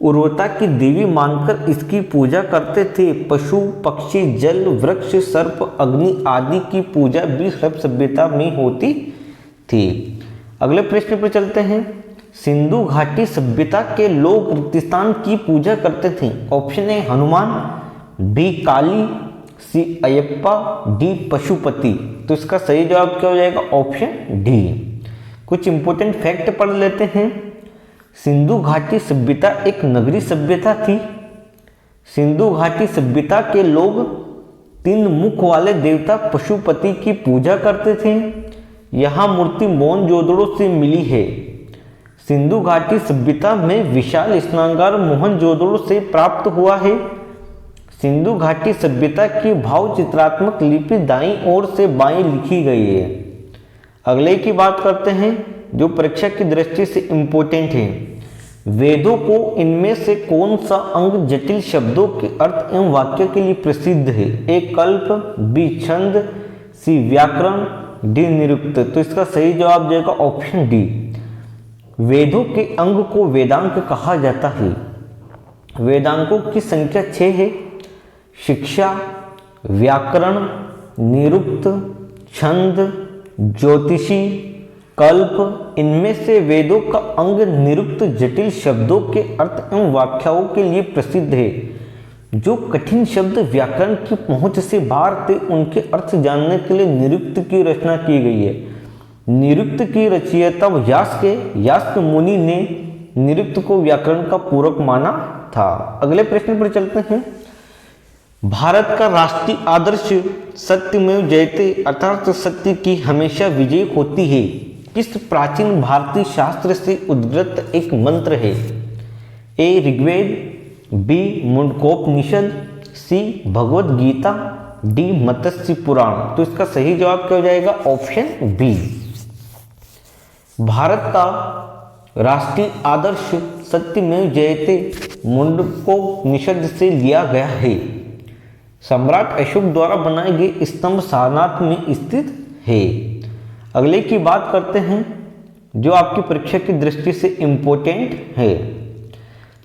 उर्वरता की देवी मानकर इसकी पूजा करते थे। पशु पक्षी जल वृक्ष सर्प अग्नि आदि की पूजा भी हड़प्पा सभ्यता में होती थी। अगले प्रश्न पर चलते हैं। सिंधु घाटी सभ्यता के लोग रेगिस्तान की पूजा करते थे। Option A Hanuman, B Kali, C Ayyappa, D Pashupati. तो इसका सही जवाब क्या हो जाएगा? Option D. कुछ इंपॉर्टेंट फैक्ट पढ़ लेते हैं। सिंधु घाटी सभ्यता एक नगरीय सभ्यता थी। सिंधु घाटी सभ्यता के लोग 3 मुख वाले देवता पशुपति की पूजा करते थे। यहाँ मूर्ति मोहनजोदड़ो से मिली है। सिंधु घाटी सभ्यता में विशाल स्नानगार मोहनजोदड़ो से प्राप्त हुआ है। सिंधु घाटी सभ्यता की भाव चित्रात्मक लिपि दाईं ओर से बाईं लिखी गई है। अगले की बात करते हैं जो परीक्षा की दृष्टि से इंपॉर्टेंट है। वेदों को इनमें से कौन सा अंग जटिल शब्दों के अर्थ एवं वाक्य के लिए प्रसिद्ध है? ए कल्प, बी छंद, सी व्याकरण, डी निरुक्त। तो इसका सही जवाब देगा ऑप्शन डी। वेदों के अंग को वेदांग कहा जाता है। वेदांगों की संख्या 6 है। शिक्षा, व्याकरण, निरुक्त, छंद, ज्योतिषी, कल्प। इनमें से वेदों का अंग निरुक्त जटिल शब्दों के अर्थ एवं व्याख्याओं के लिए प्रसिद्ध है। जो कठिन शब्द व्याकरण की पहुंच से बाहर थे उनके अर्थ जानने के लिए निरुक्त की रचना की गई है। निरुक्त की रचयिता यास्क मुनि ने निरुक्त को व्याकरण का पूरक माना था। अगले प्रश्न पर चलते हैं। भारत का राष्ट्रीय आदर्श सत्यमेव जयते अर्थात सत्य की हमेशा विजय होती है किस प्राचीन भारतीय शास्त्र से उद्गत एक मंत्र है? ए ऋग्वेद, बी मुंडकोपनिषद, सी भगवद गीता, डी मत्स्य पुराण। तो इसका सही जवाब क्या हो जाएगा? Option B. भारत का राष्ट्रीय आदर्श सत्यमेव जयते मुंडकोपनिषद से लिया गया है। सम्राट अशोक द्वारा बनाए गए स्तंभ सारनाथ में स्थित है। अगले की बात करते हैं जो आपकी परीक्षा की दृष्टि से इंपॉर्टेंट है।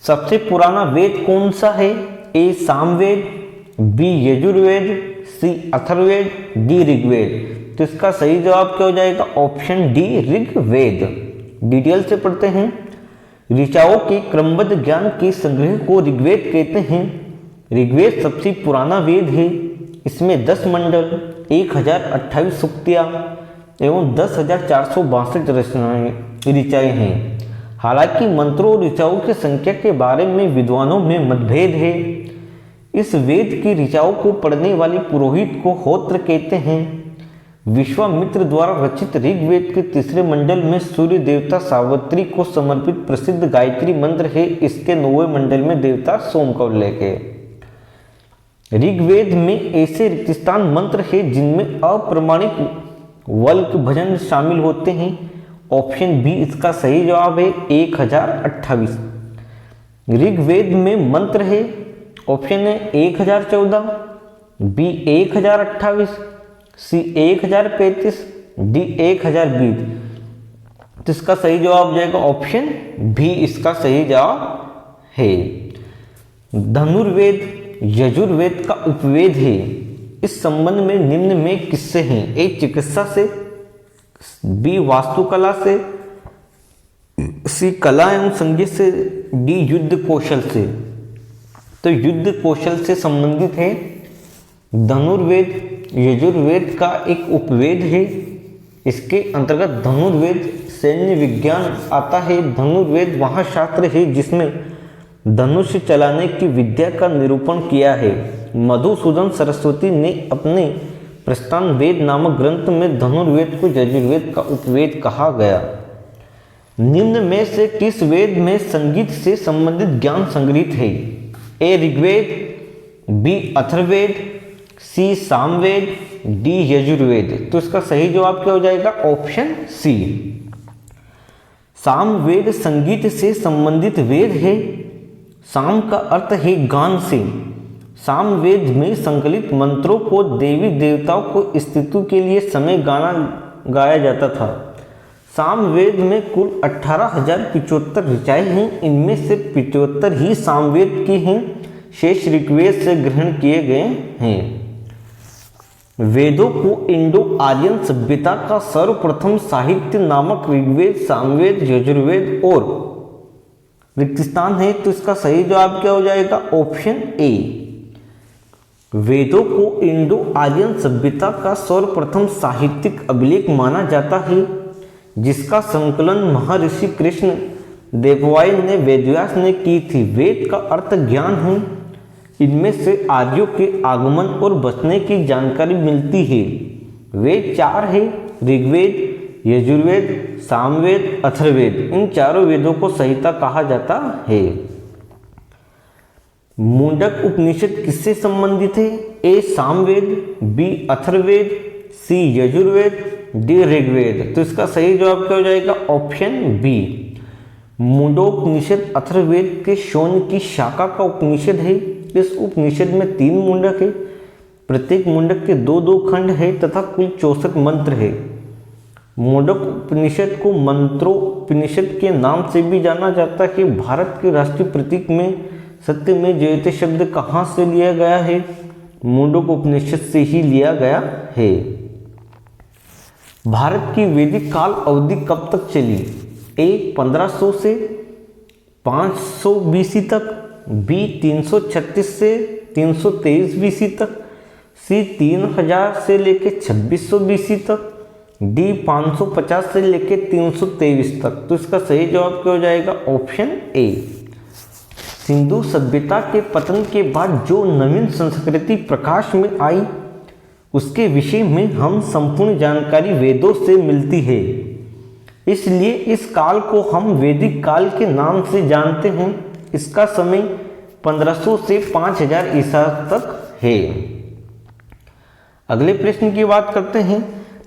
सबसे पुराना वेद कौन सा है? ए सामवेद, बी यजुर्वेद, सी अथर्ववेद, डी ऋग्वेद। तो इसका सही जवाब क्या हो जाएगा? Option D Rigveda. डिटेल से पढ़ते हैं। ऋचाओं के क्रमबद्ध ज्ञान के संग्रह को ऋग्वेद कहते हैं। ऋग्वेद सबसे पुराना वेद है। इसमें 10 मंडल, 1028 सूक्तियाँ एवं 10,462 रचनाएं ऋचाएँ हैं। हालांकि मंत्रों और ऋचाओं की संख्या के बारे में विद्वानों में मतभेद है। इस वेद की ऋचाओं को पढ़ने वाले पुरोहित को होत्र कहते हैं। विश्वामित्र द्वारा रचित ऋग्वेद के 3 मंडल में सूर्य देवता सावित्री को समर्पित प्रसिद्ध गायत्री मंत्र है। इसके 9वें मंडल में देवता सोमकौल्य के। ऋग्वेद में ऐसे रिक्तस्थान मंत्र है जिनमें अप्रमाणिक वल्क भजन शामिल होते हैं। ऑप्शन बी इसका सही जवाब है 1028। ऋग्वेद में मंत्र है। ऑप्शन है 1014, बी 1028, सी 1035, डी 1020। तो इसका सही जवाब हो जाएगा ऑप्शन बी इसका सही जवाब है। धनुर्वेद यजुर्वेद का उपवेद है। इस संबंध में निम्न में किससे हैं? ए चिकित्सा से, बी वास्तुकला से, सी कला एवं संगीत से, डी युद्ध कौशल से। तो युद्ध कौशल से संबंधित है। धनुर्वेद यजुर्वेद का एक उपवेद है। इसके अंतर्गत धनुर्वेद सैन्य विज्ञान आता है। धनुर्वेद वहाँ शास्त्र है जिसमें धनुष चलाने की विद्या का निरूपण किया है। मधुसूदन सरस्वती ने अपने प्रस्थान वेद नामक ग्रंथ में धनुर्वेद को यजुर्वेद का उपवेद कहा गया। निम्न में से किस वेद में संगीत से संबंधित ज्ञान संग्रहित है? ए ऋग्वेद, बी अथर्ववेद, सी सामवेद, डी यजुर्वेद। तो इसका सही जवाब क्या हो जाएगा? ऑप्शन सी। सामवेद संगीत से संबंधित वेद है। साम का अर्थ है गान से। सामवेद में संकलित मंत्रों को देवी देवताओं को स्तुति के लिए समय गाना गाया जाता था। सामवेद में कुल 18,075 ऋचाएँ हैं, इनमें से 75 ही सामवेद की हैं, शेष ऋग्वेद से ग्रहण किए गए हैं। वेदों को इंडो आर्यन सभ्यता का सर्वप्रथम साहित्य नामक ऋग्वेद, सामवेद, यजुर्वेद और रिक्तस्थान है, तो इसका सही जवाब क्या हो जाएगा? Option A. वेदों को इंडो आर्यन सभ्यता का सर्वप्रथम साहित्यिक अभिलेख माना जाता है, जिसका संकलन महर्षि कृष्ण देवराय ने वेदव्यास ने की थी। वेद का अर्थ ज्ञान है, इनमें से आर्यों के आगमन और बसने की जानकारी मिलती है। वेद 4 है, ऋग्वेद, यजुर्वेद, सामवेद, अथर्ववेद। इन चारों वेदों को संहिता कहा जाता है। मुंडक उपनिषद किससे संबंधित है? ए सामवेद, बी अथर्ववेद, सी यजुर्वेद, डी ऋग्वेद। तो इसका सही जवाब क्या हो जाएगा? Option B. मुंडोपनिषद अथर्ववेद के शौन्य की शाखा का उपनिषद है। इस उपनिषद में 3 मुंडक है, प्रत्येक मुंडक के 2-2 खंड है तथा कुल 64 मंत्र है। मुंडक उपनिषद को मंत्रोपनिषद के नाम से भी जाना जाता है। भारत के राष्ट्रीय प्रतीक में सत्य में जयते शब्द कहाँ से लिया गया है? मुंडक उपनिषद से ही लिया गया है। भारत की वैदिक काल अवधि कब तक चली? ए 1500 से 500 बीसी तक, बी 336 से 323 बीसी तक, सी 3000 से लेके 2600 बीसी तक, डी 550 से लेके 323 तक। तो इसका सही जवाब क्या हो जाएगा? Option A. सिंधु सभ्यता के पतन के बाद जो नवीन संस्कृति प्रकाश में आई, उसके विषय में हम संपूर्ण जानकारी वेदों से मिलती है। इसलिए इस काल को हम वैदिक काल के नाम से जानते हैं। इसका समय 1500 से 5000 ईसा तक है। अगले प्रश्न की बात करते हैं।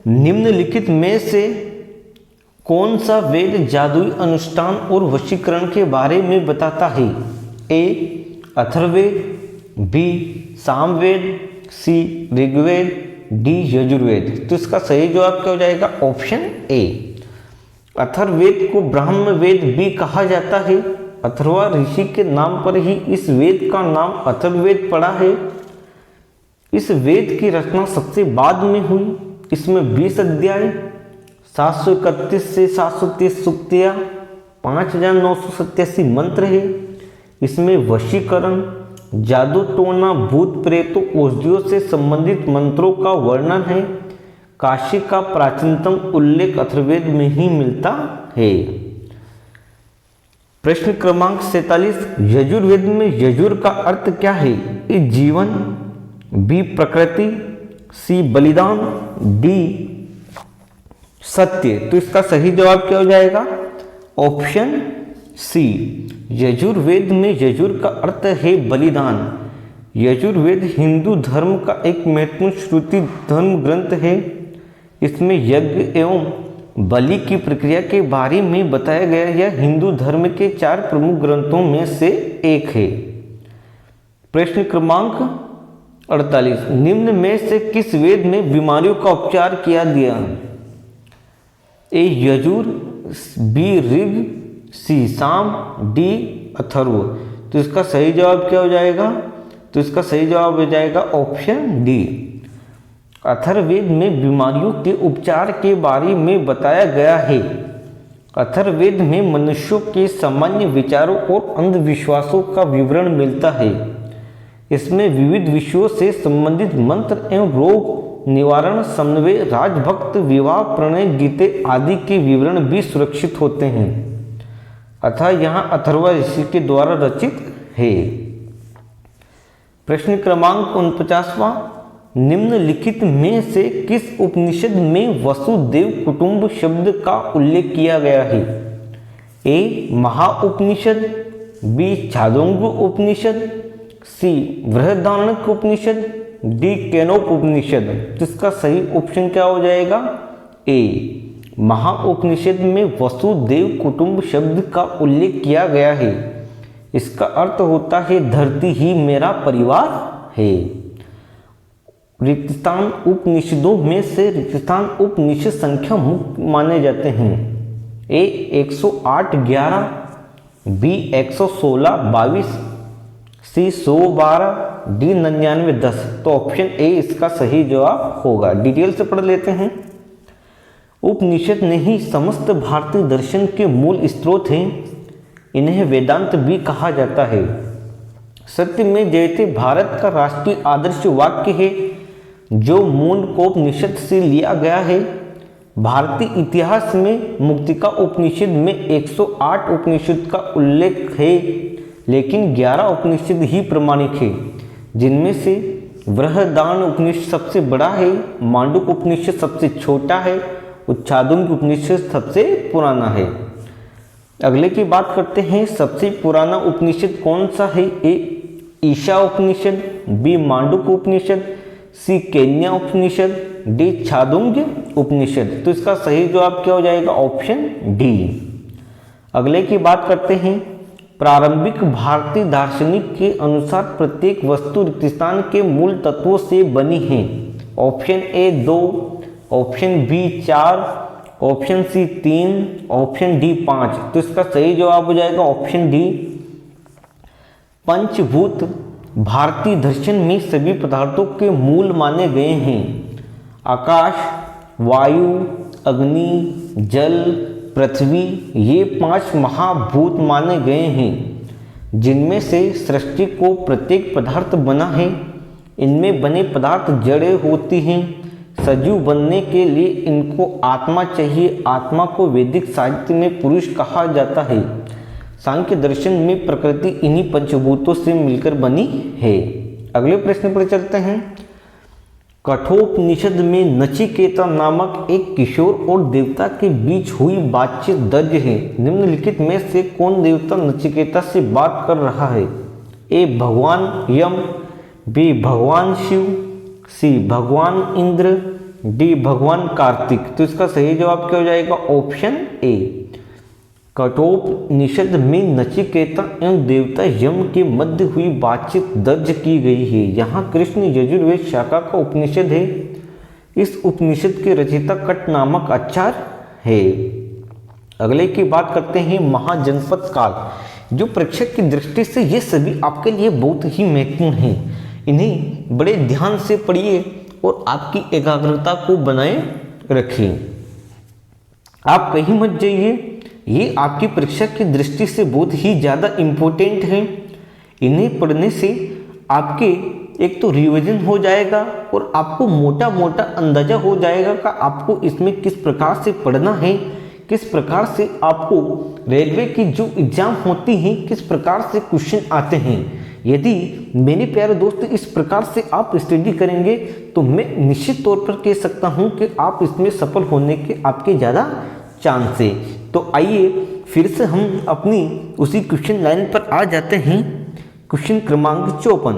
निम्नलिखित में से कौन सा वेद जादुई अनुष्ठान और वशीकरण के बारे में बताता है? ए अथर्ववेद, बी सामवेद, सी ऋग्वेद, डी यजुर्वेद। तो इसका सही जवाब क्या हो जाएगा? Option A. अथर्ववेद को ब्राह्म वेद भी कहा जाता है। अथर्वा ऋषि के नाम पर ही इस वेद का नाम अथर्ववेद पड़ा है। इस वेद की रचना सबसे बाद में हुई। इसमें 20 अध्याय, 731 से 730 सूक्तियाँ, 5987 मंत्र है। इसमें वशीकरण, जादू टोना, भूत प्रेतों, औषधियों से संबंधित मंत्रों का वर्णन है। काशी का प्राचीनतम उल्लेख अथर्ववेद में ही मिलता है। प्रश्न क्रमांक 47। यजुर्वेद में यजुर का अर्थ क्या है? ए जीवन, बी प्रकृति, सी बलिदान, डी सत्य। तो इसका सही जवाब क्या हो जाएगा? ऑप्शन सी। यजुर्वेद में यजुर का अर्थ है बलिदान। यजुर्वेद हिंदू धर्म का एक महत्वपूर्ण श्रुति धर्म ग्रंथ है। इसमें यज्ञ एवं बलि की प्रक्रिया के बारे में बताया गया। यह हिंदू धर्म के 4 प्रमुख ग्रंथों में से एक है। प्रश्न क्रमांक 48। निम्न में से किस वेद में बीमारियों का उपचार किया गया? ए यजुर, बी ऋग, सी साम, डी अथर्व। तो इसका सही जवाब क्या हो जाएगा? तो इसका सही जवाब हो जाएगा ऑप्शन डी। अथर्ववेद में बीमारियों के उपचार के बारे में बताया गया है। अथर्ववेद में मनुष्यों के सामान्य विचारों और अंधविश्वासों का विवरण मिलता है। इसमें विविध विषयों से संबंधित मंत्र एवं रोग निवारण, समन्वय, राजभक्त, विवाह, प्रणय, गीते आदि के विवरण भी सुरक्षित होते हैं। अतः यहाँ अथर्व ऋषि के द्वारा रचित है। प्रश्न क्रमांक 49वां। निम्नलिखित में से किस उपनिषद में वसुदेव कुटुंब शब्द का उल्लेख किया गया है? ए महाउपनिषद, बी छांदोग्य उपनिषद, सी बृहदारण्यक उपनिषद, डी केनोप उपनिषद। जिसका सही ऑप्शन क्या हो जाएगा? ए महाउपनिषद में वसुदेव कुटुंब शब्द का उल्लेख किया गया है। इसका अर्थ होता है धरती ही मेरा परिवार है। रिक्तस्थान उपनिषदों में से रिक्तस्थान उपनिषद संख्या मुक्त माने जाते हैं? ए 108 11, बी 116 22, सी 112, डी 99 10। तो ऑप्शन ए इसका सही जवाब होगा। डिटेल से पढ़ लेते हैं। उपनिषद ने ही समस्त भारतीय दर्शन के मूल स्रोत हैं। इन्हें वेदांत भी कहा जाता है। सत्य में जयते भारत का राष्ट्रीय आदर्श वाक्य है, जो मुंडकोपनिषद से लिया गया है। भारतीय इतिहास में मुक्तिका उपनिषद में 108 उपनिषद का उल्लेख है, लेकिन 11 उपनिषद ही प्रमाणिक है, जिनमें से बृहदारण्यक उपनिषद सबसे बड़ा है, मांडुक्य उपनिषद सबसे छोटा है, उच्छादुंग उपनिषद सबसे पुराना है। अगले की बात करते हैं। सबसे पुराना उपनिषद कौन सा है? ए ईशा उपनिषद, बी मांडुक्य उपनिषद, सी केन्या उपनिषद, डी छादुंग उपनिषद। तो इसका सही जवाब क्या हो जाएगा? Option D. अगले की बात करते हैं। प्रारंभिक भारतीय दार्शनिक के अनुसार प्रत्येक वस्तु रिक्तस्थान के मूल तत्वों से बनी है। Option A 2, option B 4, option C 3, option D 5। तो इसका सही जवाब हो जाएगा ऑप्शन डी। पंचभूत भारतीय दर्शन में सभी पदार्थों के मूल माने गए हैं। आकाश, वायु, अग्नि, जल, पृथ्वी, ये 5 महाभूत माने गए हैं, जिनमें से सृष्टि को प्रत्येक पदार्थ बना है। इनमें बने पदार्थ जड़ें होती हैं। सजीव बनने के लिए इनको आत्मा चाहिए। आत्मा को वैदिक साहित्य में पुरुष कहा जाता है। सांख्य दर्शन में प्रकृति इन्हीं पंचभूतों से मिलकर बनी है। अगले प्रश्न पर चलते हैं। कठोपनिषद में नचिकेता नामक एक किशोर और देवता के बीच हुई बातचीत दर्ज है। निम्नलिखित में से कौन देवता नचिकेता से बात कर रहा है? ए भगवान यम, बी भगवान शिव, सी भगवान इंद्र, डी भगवान कार्तिक। तो इसका सही जवाब क्या हो जाएगा? Option A. कठोपनिषद में नचिकेता एवं देवता यम के मध्य हुई बातचीत दर्ज की गई है। यहाँ कृष्ण यजुर्वेद शाखा का उपनिषद है। इस उपनिषद के रचयिता कट नामक आचार्य है। अगले की बात करते हैं। महाजनपद काल, जो परीक्षक की दृष्टि से ये सभी आपके लिए बहुत ही महत्वपूर्ण हैं। इन्हें बड़े ध्यान से पढ़िए और आपकी एकाग्रता को बनाए रखिए। आप कहीं मत जाइए, ये आपकी परीक्षा की दृष्टि से बहुत ही ज़्यादा इम्पोर्टेंट है। इन्हें पढ़ने से आपके एक तो रिवीजन हो जाएगा और आपको मोटा मोटा अंदाजा हो जाएगा कि आपको इसमें किस प्रकार से पढ़ना है, किस प्रकार से आपको रेलवे की जो एग्ज़ाम होती हैं किस प्रकार से क्वेश्चन आते हैं। यदि मेरे प्यारे दोस्त इस प्रकार से आप स्टडी करेंगे तो मैं निश्चित तौर पर कह सकता हूं कि आप इसमें सफल होने के आपके ज़्यादा चांस है। तो आइए फिर से हम अपनी उसी क्वेश्चन लाइन पर आ जाते हैं। क्वेश्चन क्रमांक 54।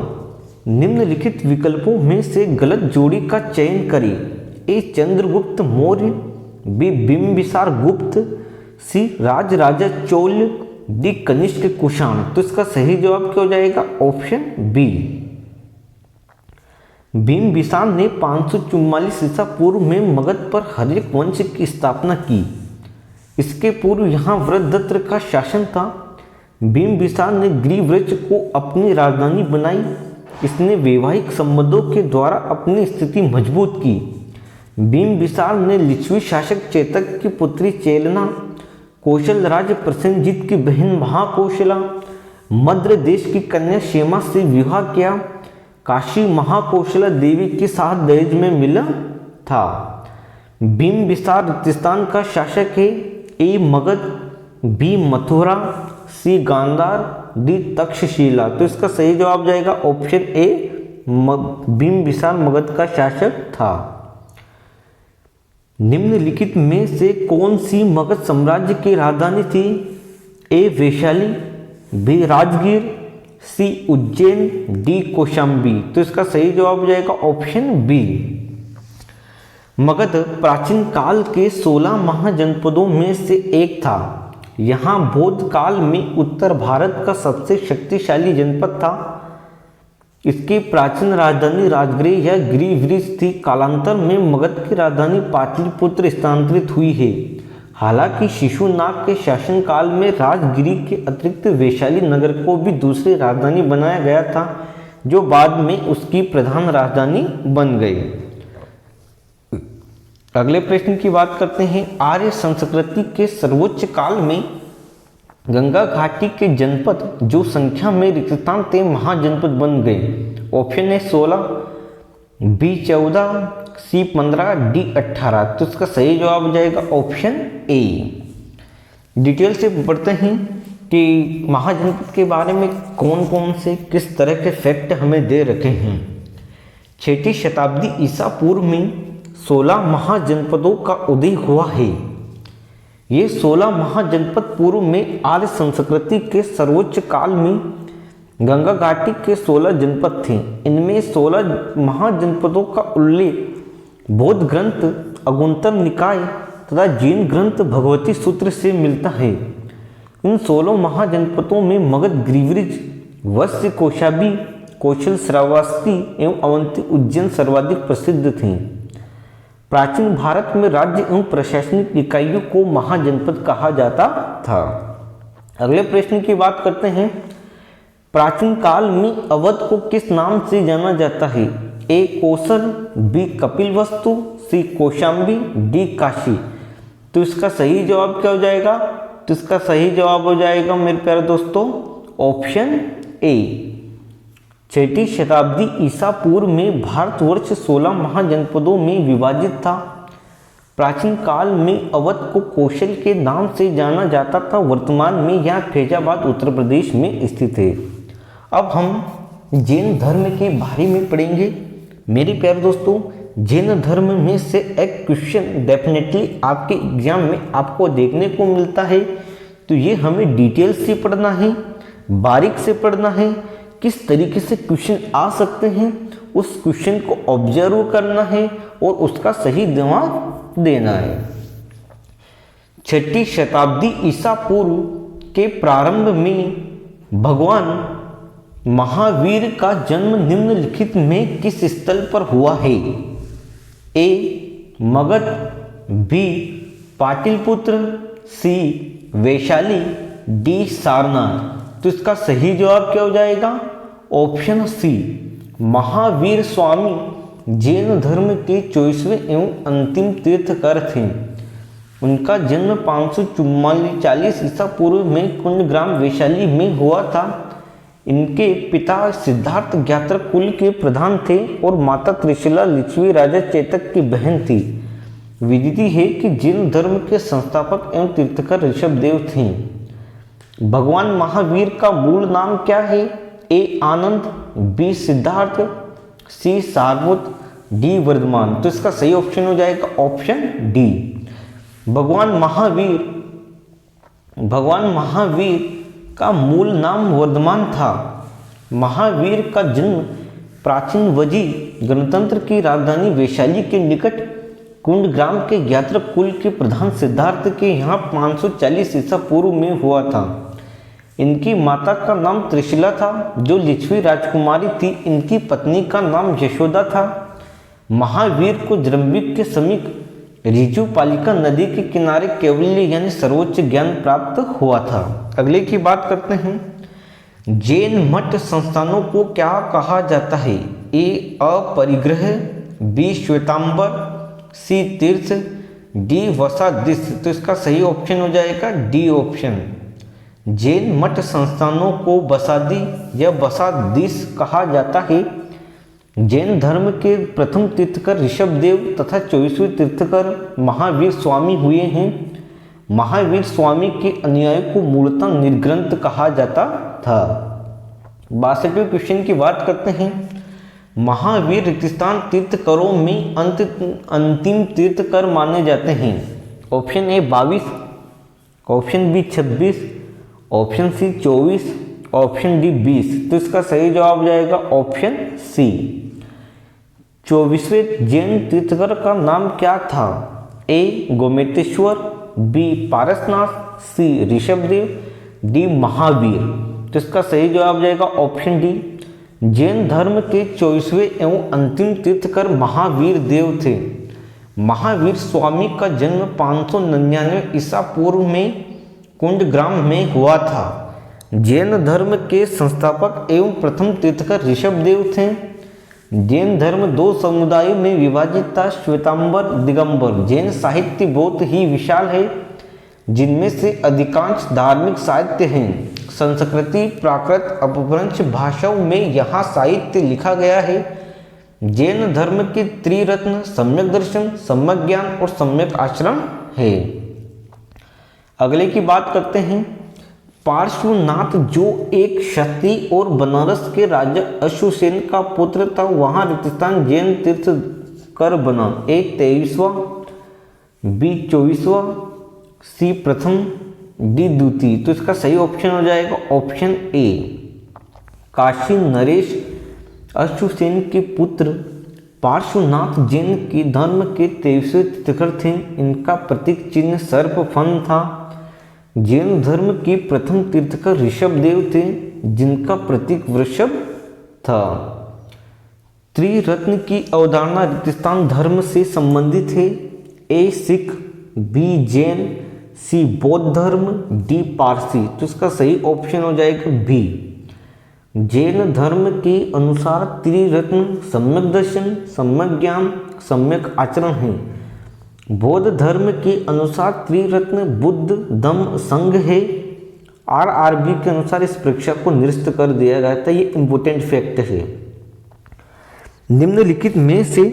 निम्नलिखित विकल्पों में से गलत जोड़ी का चयन करें। ए चंद्रगुप्त मौर्य, बी बिंबिसार गुप्त, सी राजराजा चोल, डी कनिष्क कुषाण। तो इसका सही जवाब क्या हो जाएगा? Option B. बिंबिसार ने 544 ईसा पूर्व में मगध पर हर्यक वंश की स्थापना की। इसके पूर्व यहाँ वृद्धत्र का शासन था। बिंबिसार ने गिरिव्रज को अपनी राजधानी बनाई। इसने वैवाहिक संबंधों के द्वारा अपनी स्थिति मजबूत की। बिंबिसार ने लिच्छवी शासक चेतक की पुत्री चेलना, कौशल राज प्रसेनजीत की बहन महाकौशला, मद्र देश की कन्या क्षेमा से विवाह किया। काशी महाकौशला देवी के साथ दहेज में मिला था। बिंबिसार राजस्थान का शासक है। ए मगध, बी मथुरा, सी गांधार, डी तक्षशिला। तो इसका सही जवाब जाएगा ऑप्शन ए। बिंबिसार मगध का शासक था। निम्नलिखित में से कौन सी मगध साम्राज्य की राजधानी थी? ए वैशाली, बी राजगीर, सी उज्जैन, डी कौशाम्बी। तो इसका सही जवाब हो जाएगा ऑप्शन बी। मगध प्राचीन काल के 16 महाजनपदों में से एक था। यहाँ बौद्ध काल में उत्तर भारत का सबसे शक्तिशाली जनपद था। इसकी प्राचीन राजधानी राजगृह या गिरिवृष थी। कालांतर में मगध की राजधानी पाटलिपुत्र स्थानांतरित हुई है। हालांकि शिशुनाग के शासनकाल में राजगिरी के अतिरिक्त वैशाली नगर को भी दूसरी राजधानी बनाया गया था, जो बाद में उसकी प्रधान राजधानी बन गई। अगले प्रश्न की बात करते हैं। आर्य संस्कृति के सर्वोच्च काल में गंगा घाटी के जनपद जो संख्या में रिक्तस्थान थे महाजनपद बन गए। ऑप्शन है 16, बी 14, सी 15, डी 18। तो इसका सही जवाब हो जाएगा ऑप्शन ए। डिटेल से पढ़ते हैं कि महाजनपद के बारे में कौन कौन से किस तरह के फैक्ट हमें दे रखे हैं। 6ठी शताब्दी ईसा पूर्व में 16 महाजनपदों का उदय हुआ है। ये 16 महाजनपद पूर्व में आर्य संस्कृति के सर्वोच्च काल में गंगा घाटी के 16 जनपद थे। इनमें 16 महाजनपदों का उल्लेख बौद्ध ग्रंथ अगुंतर निकाय तथा जैन ग्रंथ भगवती सूत्र से मिलता है। इन 16 महाजनपदों में मगध, गिरिवृष, वत्स, कौशांबी, कौशल, श्रावस्ती एवं अवंती, उज्जैन सर्वाधिक प्रसिद्ध थे। प्राचीन भारत में राज्य एवं प्रशासनिक इकाइयों को महाजनपद कहा जाता था। अगले प्रश्न की बात करते हैं। प्राचीन काल में अवध को किस नाम से जाना जाता है? ए कौशल, बी कपिलवस्तु, सी कौशांबी, डी काशी। तो इसका सही जवाब क्या हो जाएगा? तो इसका सही जवाब हो जाएगा मेरे प्यारे दोस्तों ऑप्शन ए। 6ठी शताब्दी ईसा पूर्व में भारतवर्ष 16 महाजनपदों में विभाजित था। प्राचीन काल में अवध को कौशल के नाम से जाना जाता था। वर्तमान में यह फैजाबाद उत्तर प्रदेश में स्थित है। अब हम जैन धर्म के बारे में पढ़ेंगे। मेरे प्यारे दोस्तों, जैन धर्म में से एक क्वेश्चन डेफिनेटली आपके एग्जाम में आपको देखने को मिलता है, तो ये हमें डिटेल से पढ़ना है, बारीक से पढ़ना है। किस तरीके से क्वेश्चन आ सकते हैं उस क्वेश्चन को ऑब्जर्व करना है और उसका सही जवाब देना है। 6ठी शताब्दी ईसा पूर्व के प्रारंभ में भगवान महावीर का जन्म निम्नलिखित में किस स्थल पर हुआ है? ए मगध, बी पाटलिपुत्र, सी वैशाली, डी सारनाथ। तो इसका सही जवाब क्या हो जाएगा? ऑप्शन सी महावीर स्वामी जैन धर्म के 24वें एवं अंतिम तीर्थकर थे। उनका जन्म 544 ईसा पूर्व में कुंडग्राम वैशाली में हुआ था। इनके पिता सिद्धार्थ ज्ञात्र कुल के प्रधान थे और माता त्रिशूला लिच्छवी राजा चेतक की बहन थी। विदित है कि जैन धर्म के संस्थापक एवं तीर्थकर ऋषभदेव थे। भगवान महावीर का मूल नाम क्या है? ए आनंद, बी सिद्धार्थ, सी सारभूत, डी वर्धमान। तो इसका सही ऑप्शन हो जाएगा ऑप्शन डी। भगवान महावीर का मूल नाम वर्धमान था। महावीर का जन्म प्राचीन वजी गणतंत्र की राजधानी वैशाली के निकट कुंडग्राम के ज्ञात्र कुल के प्रधान सिद्धार्थ के यहाँ 540 ईसा पूर्व में हुआ था। इनकी माता का नाम त्रिशूला था जो लिच्छवी राजकुमारी थी। इनकी पत्नी का नाम यशोदा था। महावीर को जृंबिक के समीप ऋजुपालिका नदी के किनारे कैवल्य यानी सर्वोच्च ज्ञान प्राप्त हुआ था। अगले की बात करते हैं। जैन मठ संस्थानों को क्या कहा जाता है? ए अपरिग्रह, बी श्वेतांबर, सी तीर्थ, डी वसादिश। तो इसका सही ऑप्शन हो जाएगा डी ऑप्शन। जैन मठ संस्थानों को बसादी या बसादिश कहा जाता है। जैन धर्म के प्रथम तीर्थकर ऋषभदेव तथा 24वें तीर्थकर महावीर स्वामी हुए हैं। महावीर स्वामी के अनुयायियों को मूलतः निर्ग्रंथ कहा जाता था। 62वें क्वेश्चन की बात करते हैं। महावीर रिक्तस्थान तीर्थकरों में अंतिम तीर्थकर माने जाते हैं। Option A 22, option B 26, option C 24, option D 20। तो इसका सही जवाब हो जाएगा ऑप्शन सी। 24वें जैन तीर्थकर का नाम क्या था? ए गोमेतेश्वर, बी पारसनाथ, सी ऋषभदेव, डी महावीर। तो इसका सही जवाब हो जाएगा ऑप्शन डी जैन धर्म के 24वें एवं अंतिम तीर्थकर महावीर देव थे। महावीर स्वामी का जन्म 599 ईसा पूर्व में कुंडग्राम में हुआ था। जैन धर्म के संस्थापक एवं प्रथम तीर्थकर ऋषभदेव थे। जैन धर्म दो समुदायों में विभाजित था, श्वेतांबर, दिगंबर। जैन साहित्य बहुत ही विशाल है, जिनमें से अधिकांश धार्मिक साहित्य हैं। संस्कृति, प्राकृत, अपभ्रंश भाषाओं में यहाँ साहित्य लिखा गया है। जैन धर्म के त्रिरत्न सम्यक दर्शन, सम्यक ज्ञान और सम्यक आचरण है। अगले की बात करते हैं। पार्श्वनाथ जो एक क्षत्रिय और बनारस के राजा अश्वसेन का पुत्र था, वहाँ राजस्थान जैन तीर्थकर बना। ए 23वां, बी 24वां, सी प्रथम, डी द्वितीय। तो इसका सही ऑप्शन हो जाएगा ऑप्शन ए। काशी नरेश अश्वसेन के पुत्र पार्श्वनाथ जैन के धर्म के 23वें तीर्थकर थे। इनका प्रतीक चिन्ह सर्प फन था। जैन धर्म के प्रथम तीर्थकर ऋषभदेव थे, जिनका प्रतीक वृषभ था। त्रिरत्न की अवधारणा राजस्थान धर्म से संबंधित है। ए सिख, बी जैन, सी बौद्ध धर्म, डी पारसी। तो इसका सही ऑप्शन हो जाएगा बी। जैन धर्म के अनुसार त्रिरत्न सम्यक दर्शन, सम्यक ज्ञान, सम्यक आचरण है। बौद्ध धर्म के अनुसार त्रिरत्न बुद्ध, धम्म, संघ है। आरआरबी के अनुसार इस परीक्षा को निरस्त कर दिया गया था। ये इंपोर्टेंट फैक्ट है। निम्नलिखित में से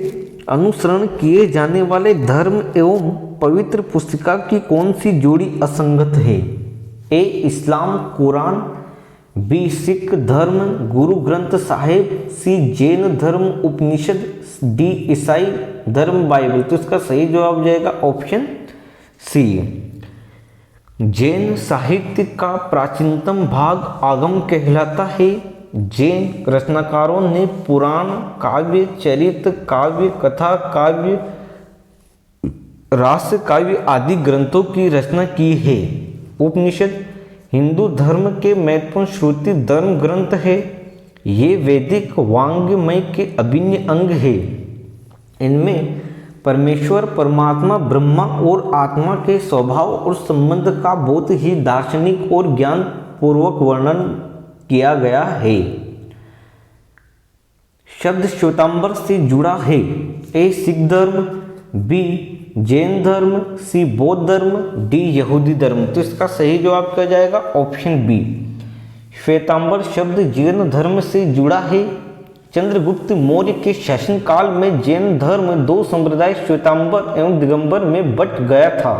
अनुसरण किए जाने वाले धर्म एवं पवित्र पुस्तिका की कौन सी जोड़ी असंगत है? ए इस्लाम कुरान, बी सिख धर्म गुरु ग्रंथ साहिब, सी जैन धर्म उपनिषद, डी ईसाई धर्म बाइबल। तो इसका सही जवाब जाएगा ऑप्शन सी। जैन साहित्य का प्राचीनतम भाग आगम कहलाता है। जैन रचनाकारों ने पुराण, काव्य, चरित्र काव्य, कथा काव्य, रास काव्य आदि ग्रंथों की रचना की है। उपनिषद हिंदू धर्म के महत्वपूर्ण श्रुति धर्म ग्रंथ है। ये वैदिक वांग्मय के अभिन्न अंग है। इनमें परमेश्वर, परमात्मा, ब्रह्मा और आत्मा के स्वभाव और संबंध का बहुत ही दार्शनिक और ज्ञान पूर्वक वर्णन किया गया है। शब्द श्वेतांबर से जुड़ा है। ए सिख धर्म, बी जैन धर्म, सी बौद्ध धर्म, डी यहूदी धर्म। तो इसका सही जवाब क्या जाएगा ऑप्शन बी। श्वेतांबर शब्द जैन धर्म से जुड़ा है। चंद्रगुप्त मौर्य के शासनकाल में जैन धर्म दो संप्रदाय श्वेतांबर एवं दिगंबर में बट गया था।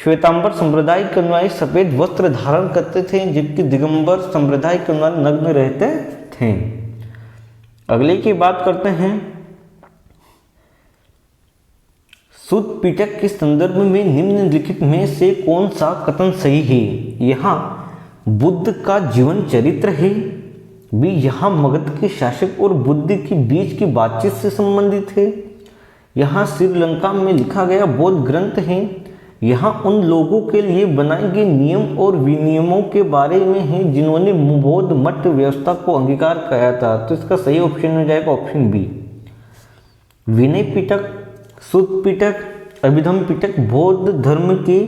श्वेतांबर संप्रदाय के अनुयायी सफेद वस्त्र धारण करते थे, जबकि दिगंबर संप्रदाय के अनुयायी नग्न रहते थे। अगले की बात करते हैं। सुत्त पिटक के संदर्भ में निम्नलिखित में से कौन सा कथन सही है? यहाँ बुद्ध का जीवन चरित्र है। बी यहाँ मगध के शासक और बुद्ध के बीच की बातचीत से संबंधित है। यहाँ श्रीलंका में लिखा गया बौद्ध ग्रंथ है। यहाँ उन लोगों के लिए बनाए गए नियम और विनियमों के बारे में है जिन्होंने बौद्ध मठ व्यवस्था को अंगीकार किया था। तो इसका सही ऑप्शन हो जाएगा ऑप्शन बी। विनय पिटक, सुत्त पिटक, अभिधम्म पिटक बौद्ध धर्म के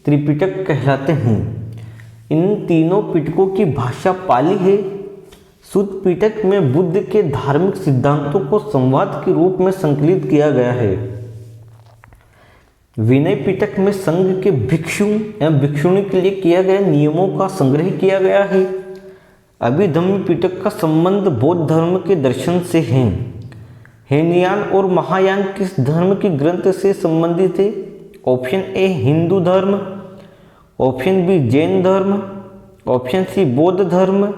त्रिपिटक कहलाते हैं। इन तीनों पिटकों की भाषा पाली है। सुत्त पिटक में बुद्ध के धार्मिक सिद्धांतों को संवाद के रूप में संकलित किया गया है। विनय पिटक में संघ के भिक्षु एवं भिक्षुणी के लिए किया गया नियमों का संग्रह किया गया है। अभिधम्म पिटक का संबंध बौद्ध धर्म के दर्शन से है। हीनयान और महायान किस धर्म के ग्रंथ से संबंधित है? ऑप्शन ए हिंदू धर्म, ऑप्शन बी जैन धर्म, ऑप्शन सी बौद्ध धर्म,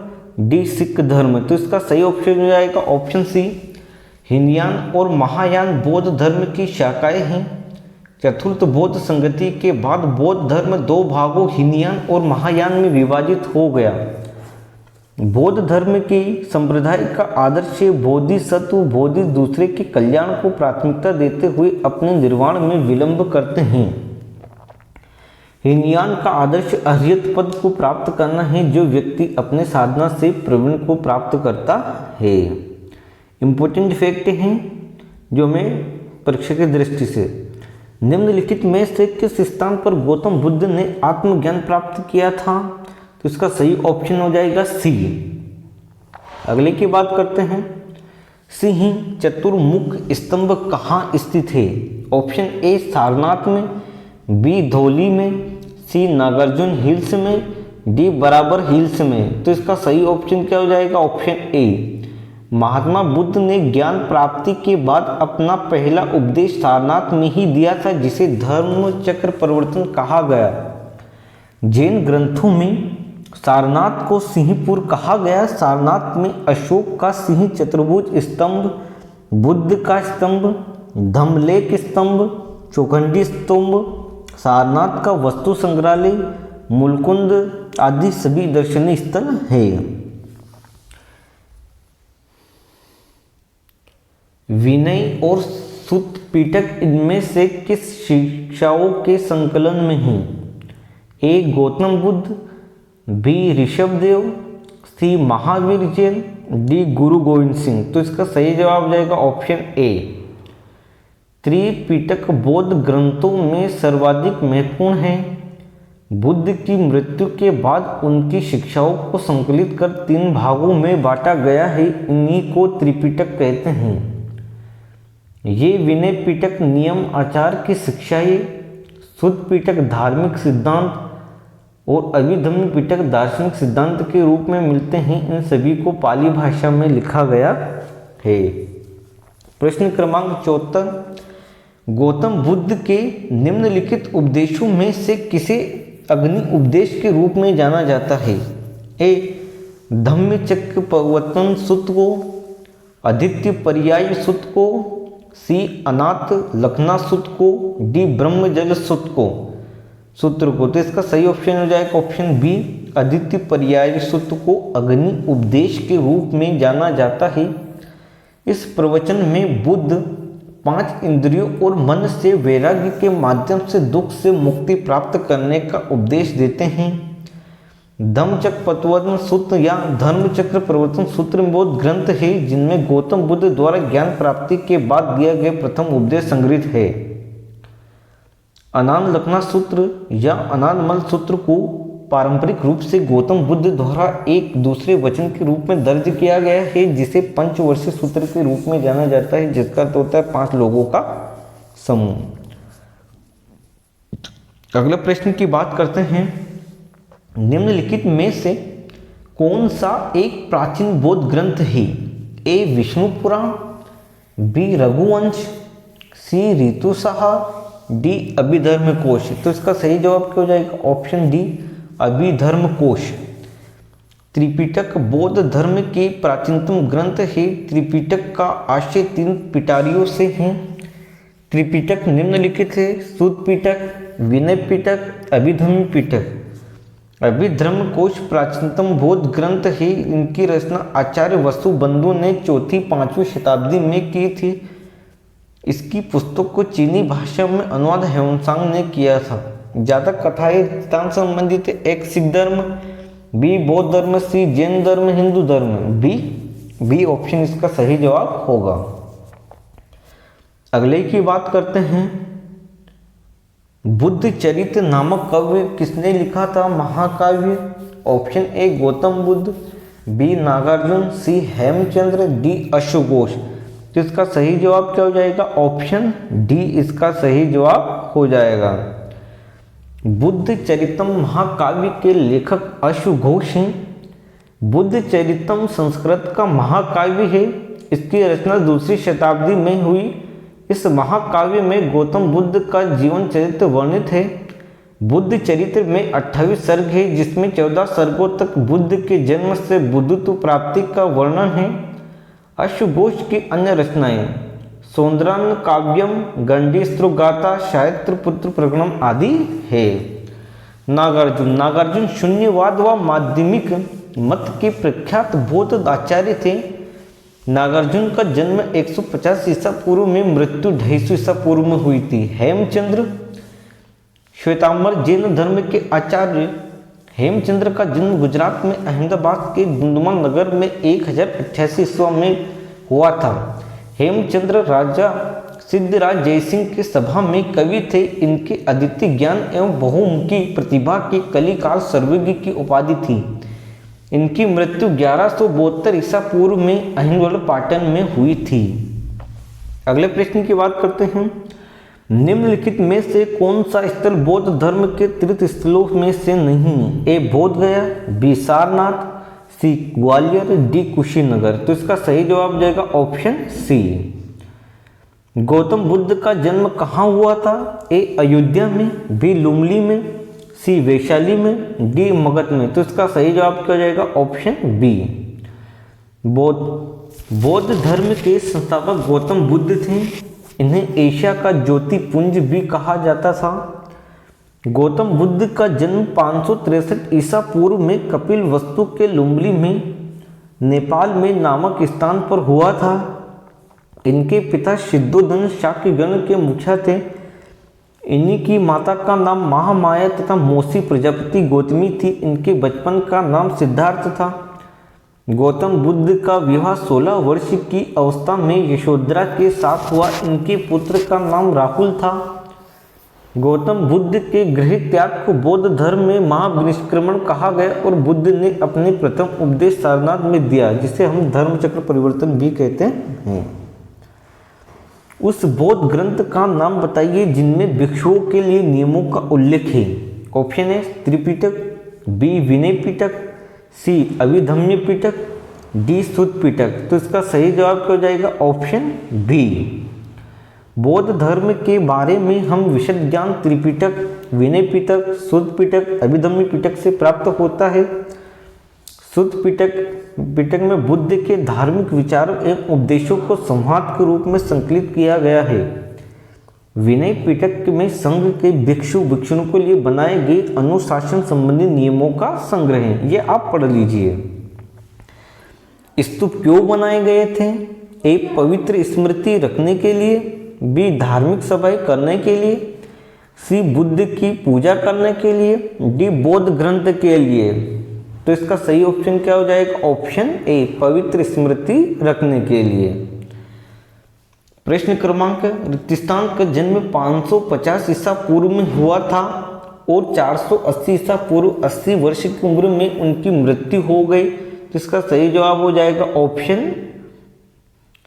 डी सिख धर्म। तो इसका सही ऑप्शन हो जाएगा ऑप्शन सी। हीनयान और महायान बौद्ध धर्म की शाखाएं हैं। चतुर्थ बौद्ध संगति के बाद बौद्ध धर्म दो भागों हीनयान और महायान में विभाजित हो गया। बौद्ध धर्म की संप्रदाय का आदर्श बोधिसत्व बोधि दूसरे के कल्याण को प्राथमिकता देते हुए अपने निर्वाण में विलंब करते हैं। हीनयान का आदर्श अर्हत पद को प्राप्त करना है जो व्यक्ति अपने साधना से प्रवीण को प्राप्त करता है। इम्पोर्टेंट फैक्ट हैं जो मैं परीक्षा की दृष्टि से, निम्नलिखित में से किस स्थान पर गौतम बुद्ध ने आत्मज्ञान प्राप्त किया था? तो इसका सही ऑप्शन हो जाएगा सी। अगले की बात करते हैं, सिंह चतुर्मुख स्तंभ कहाँ स्थित है? ऑप्शन ए सारनाथ में, बी धौली में, सी नागार्जुन हिल्स में, डी बराबर हिल्स में। तो इसका सही ऑप्शन क्या हो जाएगा? Option A. महात्मा बुद्ध ने ज्ञान प्राप्ति के बाद अपना पहला उपदेश सारनाथ में ही दिया था, जिसे धर्म चक्र प्रवर्तन कहा गया। जैन ग्रंथों में सारनाथ को सिंहपुर कहा गया। सारनाथ में अशोक का सिंह चतुर्भुज स्तंभ, बुद्ध का स्तंभ, धम्मलेख स्तंभ, चौखंडी स्तंभ, सारनाथ का वस्तु संग्रहालय, मूलकुंद आदि सभी दर्शनीय स्थल है। विनय और सुत्त पिटक इनमें से किस शिक्षाओं के संकलन में है? ए गौतम बुद्ध, बी ऋषभदेव, सी महावीर जैन, डी गुरु गोविंद सिंह। तो इसका सही जवाब हो जाएगा ऑप्शन ए। त्रिपिटक बौद्ध ग्रंथों में सर्वाधिक महत्वपूर्ण है। बुद्ध की मृत्यु के बाद उनकी शिक्षाओं को संकलित कर 3 भागों में बांटा गया है। इन्हीं को त्रिपिटक कहते हैं। ये विनय पिटक नियम आचार की शिक्षाएं, सुत्त पिटक धार्मिक सिद्धांत और अभिधम्म पिटक दार्शनिक सिद्धांत के रूप में मिलते हैं। इन सभी को पाली भाषा में लिखा गया है। प्रश्न क्रमांक 74, गौतम बुद्ध के निम्नलिखित उपदेशों में से किसे अग्नि उपदेश के रूप में जाना जाता है? ए धम्मचक्र प्रवर्तन सूत्र को, आदित्य पर्याय सूत्र को, सी अनाथ लखना सूत्र को, डी ब्रह्मजल सूत्र को। तो इसका सही ऑप्शन हो जाएगा ऑप्शन बी, आदित्य पर्याय सूत्र को अग्नि उपदेश के रूप में जाना जाता है। इस प्रवचन में बुद्ध 5 इंद्रियों और मन से वैराग्य के माध्यम से दुख से मुक्ति प्राप्त करने का उपदेश देते हैं। धम्मचक्र प्रवर्तन सूत्र या धर्मचक्र प्रवर्तन सूत्र में बहुत ग्रंथ है जिनमें गौतम बुद्ध द्वारा ज्ञान प्राप्ति के बाद दिया गया प्रथम उपदेश संग्रहित है। अनाथ लखना सूत्र या अनाथमल सूत्र को पारंपरिक रूप से गौतम बुद्ध द्वारा एक दूसरे वचन के रूप में दर्ज किया गया है, जिसे पंचवर्षीय सूत्र के रूप में जाना जाता है, जिसका अर्थ होता है 5 लोगों का समूह। अगले प्रश्न की बात करते हैं, निम्नलिखित में से कौन सा एक प्राचीन बौद्ध ग्रंथ है? ए विष्णु पुराण, बी रघुवंश, सी ऋतुसार, डी अभिधर्म कोश। तो इसका सही जवाब क्या हो जाएगा? ऑप्शन डी अभिधर्म कोश। त्रिपिटक बौद्ध धर्म के प्राचीनतम ग्रंथ है। त्रिपिटक का आशय 3 पिटारियों से है। त्रिपिटक निम्नलिखित है: सुत्त पिटक, विनय पिटक, अभिधर्म पिटक। अभिधर्म कोश प्राचीनतम बौद्ध ग्रंथ है। इनकी रचना आचार्य वसुबंधु ने 4वीं-5वीं शताब्दी में की थी। इसकी पुस्तक को चीनी भाषा में अनुवाद ह्वेनसांग ने किया था। ज़्यादा कथाएं सिद्धांत संबंधित है: एक सिख धर्म, बी बौद्ध धर्म, सी जैन धर्म, हिंदू धर्म। बी ऑप्शन इसका सही जवाब होगा। अगले की बात करते हैं, बुद्ध चरित्र नामक काव्य किसने लिखा था? महाकाव्य। Option A Gautam Buddha, B Nagarjuna, C Hemchandra, D अश्वघोष। तो इसका सही जवाब क्या हो जाएगा? ऑप्शन डी इसका सही जवाब हो जाएगा। बुद्ध चरितम महाकाव्य के लेखक अश्वघोष हैं। बुद्ध चरितम संस्कृत का महाकाव्य है। इसकी रचना 2री शताब्दी में हुई। इस महाकाव्य में गौतम बुद्ध का जीवन चरित्र वर्णित है। बुद्ध चरित्र में 28 सर्ग है, जिसमें 14 सर्गों तक बुद्ध के जन्म से बुद्धत्व प्राप्ति का वर्णन है। अश्वघोष की अन्य रचनाएं सौंदर्य काव्यम, गंडीस्त्र गाथा, शायत्र पुत्र प्रकरणम आदि है। नागार्जुन शून्यवाद व माध्यमिक मत के प्रख्यात बौद्ध आचार्य थे। नागार्जुन का जन्म 150 ईसा पूर्व में, मृत्यु 250 ईसा पूर्व में हुई थी। हेमचंद्र श्वेतांबर जैन धर्म के आचार्य हेमचंद्र का जन्म गुजरात में अहमदाबाद के डुमडुमा नगर में 1088 ईस्वी में हुआ था। हेमचंद्र राजा सिद्धराज जयसिंह के सभा में कवि थे। इनके अद्वितीय ज्ञान एवं बहुमुखी प्रतिभा की कलिकाल सर्वज्ञ की उपाधि थी। इनकी मृत्यु 1172 ईसा पूर्व में अहिंगोल पाटन में हुई थी। अगले प्रश्न की बात करते हैं। निम्नलिखित में से कौन सा स्थल बौद्ध धर्म के तीर्थ स्थलों में से नहीं है? ए बोध गया, बी सारनाथ, सी ग्वालियर, डी कुशीनगर। तो इसका सही जवाब जाएगा ऑप्शन सी। गौतम बुद्ध का जन्म कहाँ हुआ था? ए अयोध्या में, बी लुमली में, सी वैशाली में, डी मगध में। तो इसका सही जवाब क्या हो जाएगा? Option B. बौद्ध धर्म के संस्थापक गौतम बुद्ध थे। इन्हें एशिया का ज्योतिपुंज भी कहा जाता था। गौतम बुद्ध का जन्म 563 ईसा पूर्व में कपिल वस्तु के लुम्बली में नेपाल में नामक स्थान पर हुआ था। इनके पिता सिद्धोधन शाक्यगण के मुखिया थे। इन्हीं की माता का नाम महामाया तथा मौसी प्रजापति गौतमी थी। इनके बचपन का नाम सिद्धार्थ था। गौतम बुद्ध का विवाह 16 वर्ष की अवस्था में यशोधरा के साथ हुआ। इनके पुत्र का नाम राहुल था। गौतम बुद्ध के गृह त्याग को बौद्ध धर्म में महाविनिष्क्रमण कहा गया और बुद्ध ने अपने प्रथम उपदेश सारनाथ में दिया, जिसे हम धर्मचक्र परिवर्तन भी कहते हैं। उस बौद्ध ग्रंथ का नाम बताइए जिनमें भिक्षुओं के लिए नियमों का उल्लेख है। Option A Tripitaka, B Vinaya Pitaka, C Abhidhamma Pitaka, D Sutta Pitaka. तो इसका सही जवाब क्या हो जाएगा? Option B. बौद्ध धर्म के बारे में हम विशद ज्ञान त्रिपिटक, विनय पिटक, सुत्त पिटक, अभिधम्य पिटक से प्राप्त होता है। सुत्त पिटक में बुद्ध के धार्मिक विचारों एवं उपदेशों को संवाद के रूप में संकलित किया गया है। विनय पिटक में संघ के भिक्षुओं के लिए बनाए गए अनुशासन संबंधी नियमों का संग्रह है। ये आप पढ़ लीजिए। स्तूप क्यों बनाए गए थे? ए पवित्र स्मृति रखने के लिए, बी धार्मिक सभाएं करने के लिए, सी बुद्ध की पूजा करने के लिए, डी बौद्ध ग्रंथ के लिए। तो इसका सही ऑप्शन क्या हो जाएगा? ऑप्शन ए पवित्र स्मृति रखने के लिए। प्रश्न क्रमांक रिक्तिस्तान का जन्म 550 ईसा पूर्व में हुआ था और 480 ईसा पूर्व 80 वर्ष की उम्र में उनकी मृत्यु हो गई। तो इसका सही जवाब हो जाएगा ऑप्शन,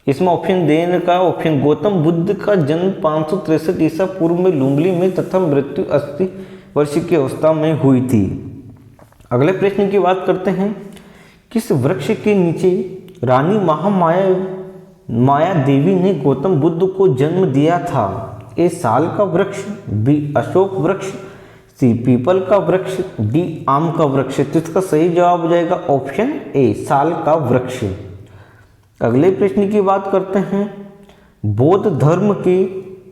इसमें ऑप्शन देने का ऑप्शन गौतम बुद्ध का जन्म 563 ईसा पूर्व में लुम्बली में तथा मृत्यु 80 वर्ष की अवस्था में हुई थी। अगले प्रश्न की बात करते हैं। किस वृक्ष के नीचे रानी माया देवी ने गौतम बुद्ध को जन्म दिया था? ए साल का वृक्ष, बी अशोक वृक्ष, सी पीपल का वृक्ष, डी आम का वृक्ष। तो इसका सही जवाब हो जाएगा ऑप्शन ए साल का वृक्ष। अगले प्रश्न की बात करते हैं। बौद्ध धर्म के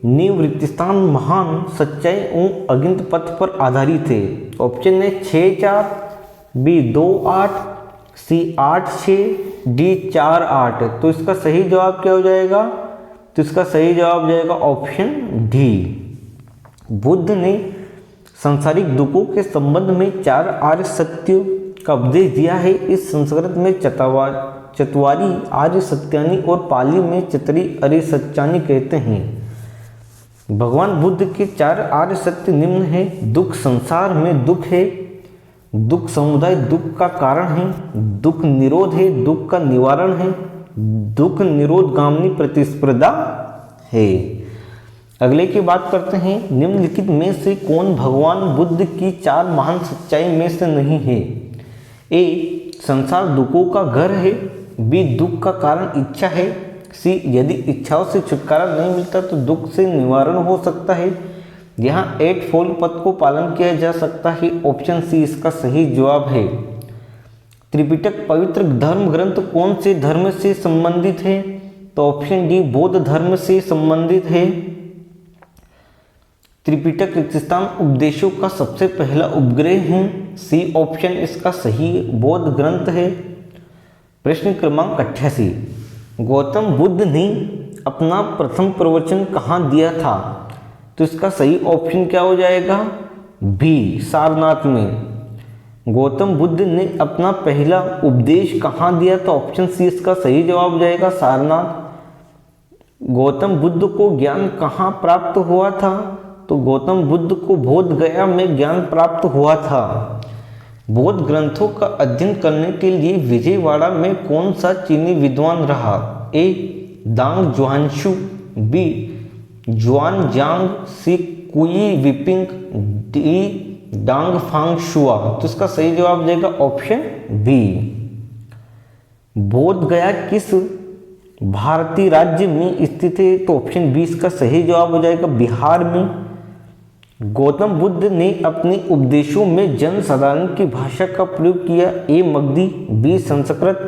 नींव रिक्तिस्तान महान सच्चाई एवं अगिनत पथ पर आधारित है। ऑप्शन है 6-4, बी 2-8, सी 8-6, डी 4-8। तो इसका सही जवाब क्या हो जाएगा? तो इसका सही जवाब जाएगा ऑप्शन डी। बुद्ध ने सांसारिक दुखों के संबंध में 4 आर्य सत्यों का उपदेश दिया है। इस संस्कृत में चतवारी आर्य सत्यानी और पाली में चतरी आर्य सत्यानी कहते हैं। भगवान बुद्ध के 4 आर्य सत्य निम्न है। दुख संसार में दुख है, दुख समुदाय दुख का कारण है, दुख निरोध है, दुख का निवारण है, दुख निरोध गामिनी प्रतिस्पर्धा है। अगले की बात करते हैं। निम्नलिखित में से कौन भगवान बुद्ध की 4 महान सच्चाई में से नहीं है? ए संसार दुखों का घर है, बी दुख का कारण इच्छा है, सी यदि इच्छाओं से छुटकारा नहीं मिलता तो दुख से निवारण हो सकता है, यहाँ 8 फोल्ड पथ को पालन किया जा सकता है। ऑप्शन सी इसका सही जवाब है। त्रिपिटक पवित्र धर्म ग्रंथ कौन से धर्म से संबंधित है? तो ऑप्शन डी बौद्ध धर्म से संबंधित है। त्रिपिटक रिक्तिस्तान उपदेशों का सबसे पहला उपग्रह है। सी ऑप्शन इसका सही बौद्ध ग्रंथ है। प्रश्न क्रमांक 88। गौतम बुद्ध ने अपना प्रथम प्रवचन कहाँ दिया था? तो इसका सही ऑप्शन क्या हो जाएगा? बी सारनाथ में। गौतम बुद्ध ने अपना पहला उपदेश कहाँ दिया? तो ऑप्शन सी इसका सही जवाब हो जाएगा, सारनाथ। गौतम बुद्ध को ज्ञान कहाँ प्राप्त हुआ था? तो गौतम बुद्ध को बोध गया में ज्ञान प्राप्त हुआ था। बौद्ध ग्रंथों का अध्ययन करने के लिए विजयवाड़ा में कौन सा चीनी विद्वान रहा? ए दांग जुआंशु, बी जुआन जांग, सी कुई विपिंग, डी डांग फांग शुआ। तो इसका सही जवाब देगा ऑप्शन बी। बोध गया किस भारतीय राज्य में स्थित है? तो ऑप्शन बी इसका सही जवाब हो जाएगा, बिहार में। गौतम बुद्ध ने अपने उपदेशों में जन साधारण की भाषा का प्रयोग किया? ए मगधी, बी संस्कृत,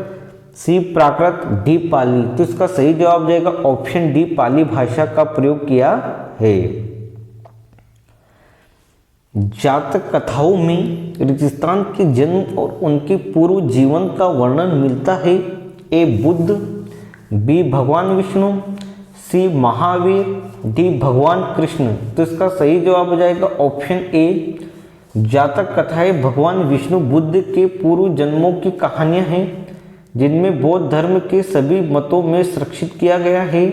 सी प्राकृत, डी पाली। तो इसका सही जवाब जाएगा ऑप्शन डी, पाली भाषा का प्रयोग किया है। जातक कथाओं में राजस्थान के जन्म और उनके पूर्व जीवन का वर्णन मिलता है? ए बुद्ध, बी भगवान विष्णु, सी महावीर, डी भगवान कृष्ण। तो इसका सही जवाब हो जाएगा ऑप्शन ए, जातक कथाएं भगवान विष्णु बुद्ध के पूर्व जन्मों की कहानियां हैं जिनमें बौद्ध धर्म के सभी मतों में संरक्षित किया गया है।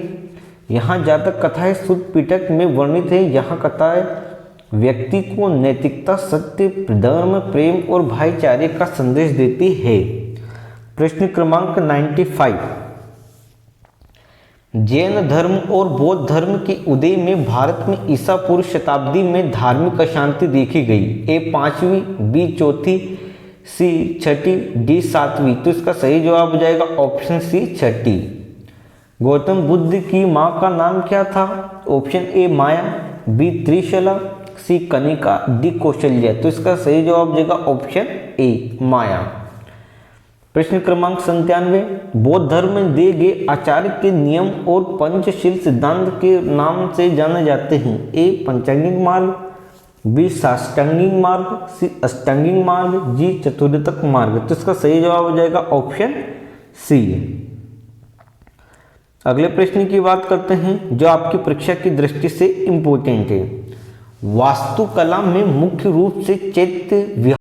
यहाँ जातक कथाएं शुद्ध पिटक में वर्णित है। यहाँ कथाएं व्यक्ति को नैतिकता, सत्य, धर्म, प्रेम और भाईचारे का संदेश देती है। प्रश्न क्रमांक 95, जैन धर्म और बौद्ध धर्म के उदय में भारत में ईसा पूर्व शताब्दी में धार्मिक अशांति देखी गई? ए 5वीं, बी 4थी, सी 6ठी, डी 7वीं। तो इसका सही जवाब हो जाएगा ऑप्शन सी 6ठी। गौतम बुद्ध की माँ का नाम क्या था? Option A Maya, B Trishala, C Kanika, D Kaushalya. तो इसका सही जवाब देगा ऑप्शन ए माया। प्रश्न क्रमांक 97, बौद्ध धर्म में दिए गए आचार्य के नियम और पंचशील सिद्धांत के नाम से जाने जाते हैं? ए पंचांगिक मार्ग, बी साष्टांगिक मार्ग, सी अष्टांगिक मार्ग, जी चतुर्वितक मार्ग। तो इसका सही जवाब हो जाएगा ऑप्शन सी। अगले प्रश्न की बात करते हैं जो आपकी परीक्षा की दृष्टि से इंपॉर्टेंट है। वास्तुकला में मुख्य रूप से चैत्य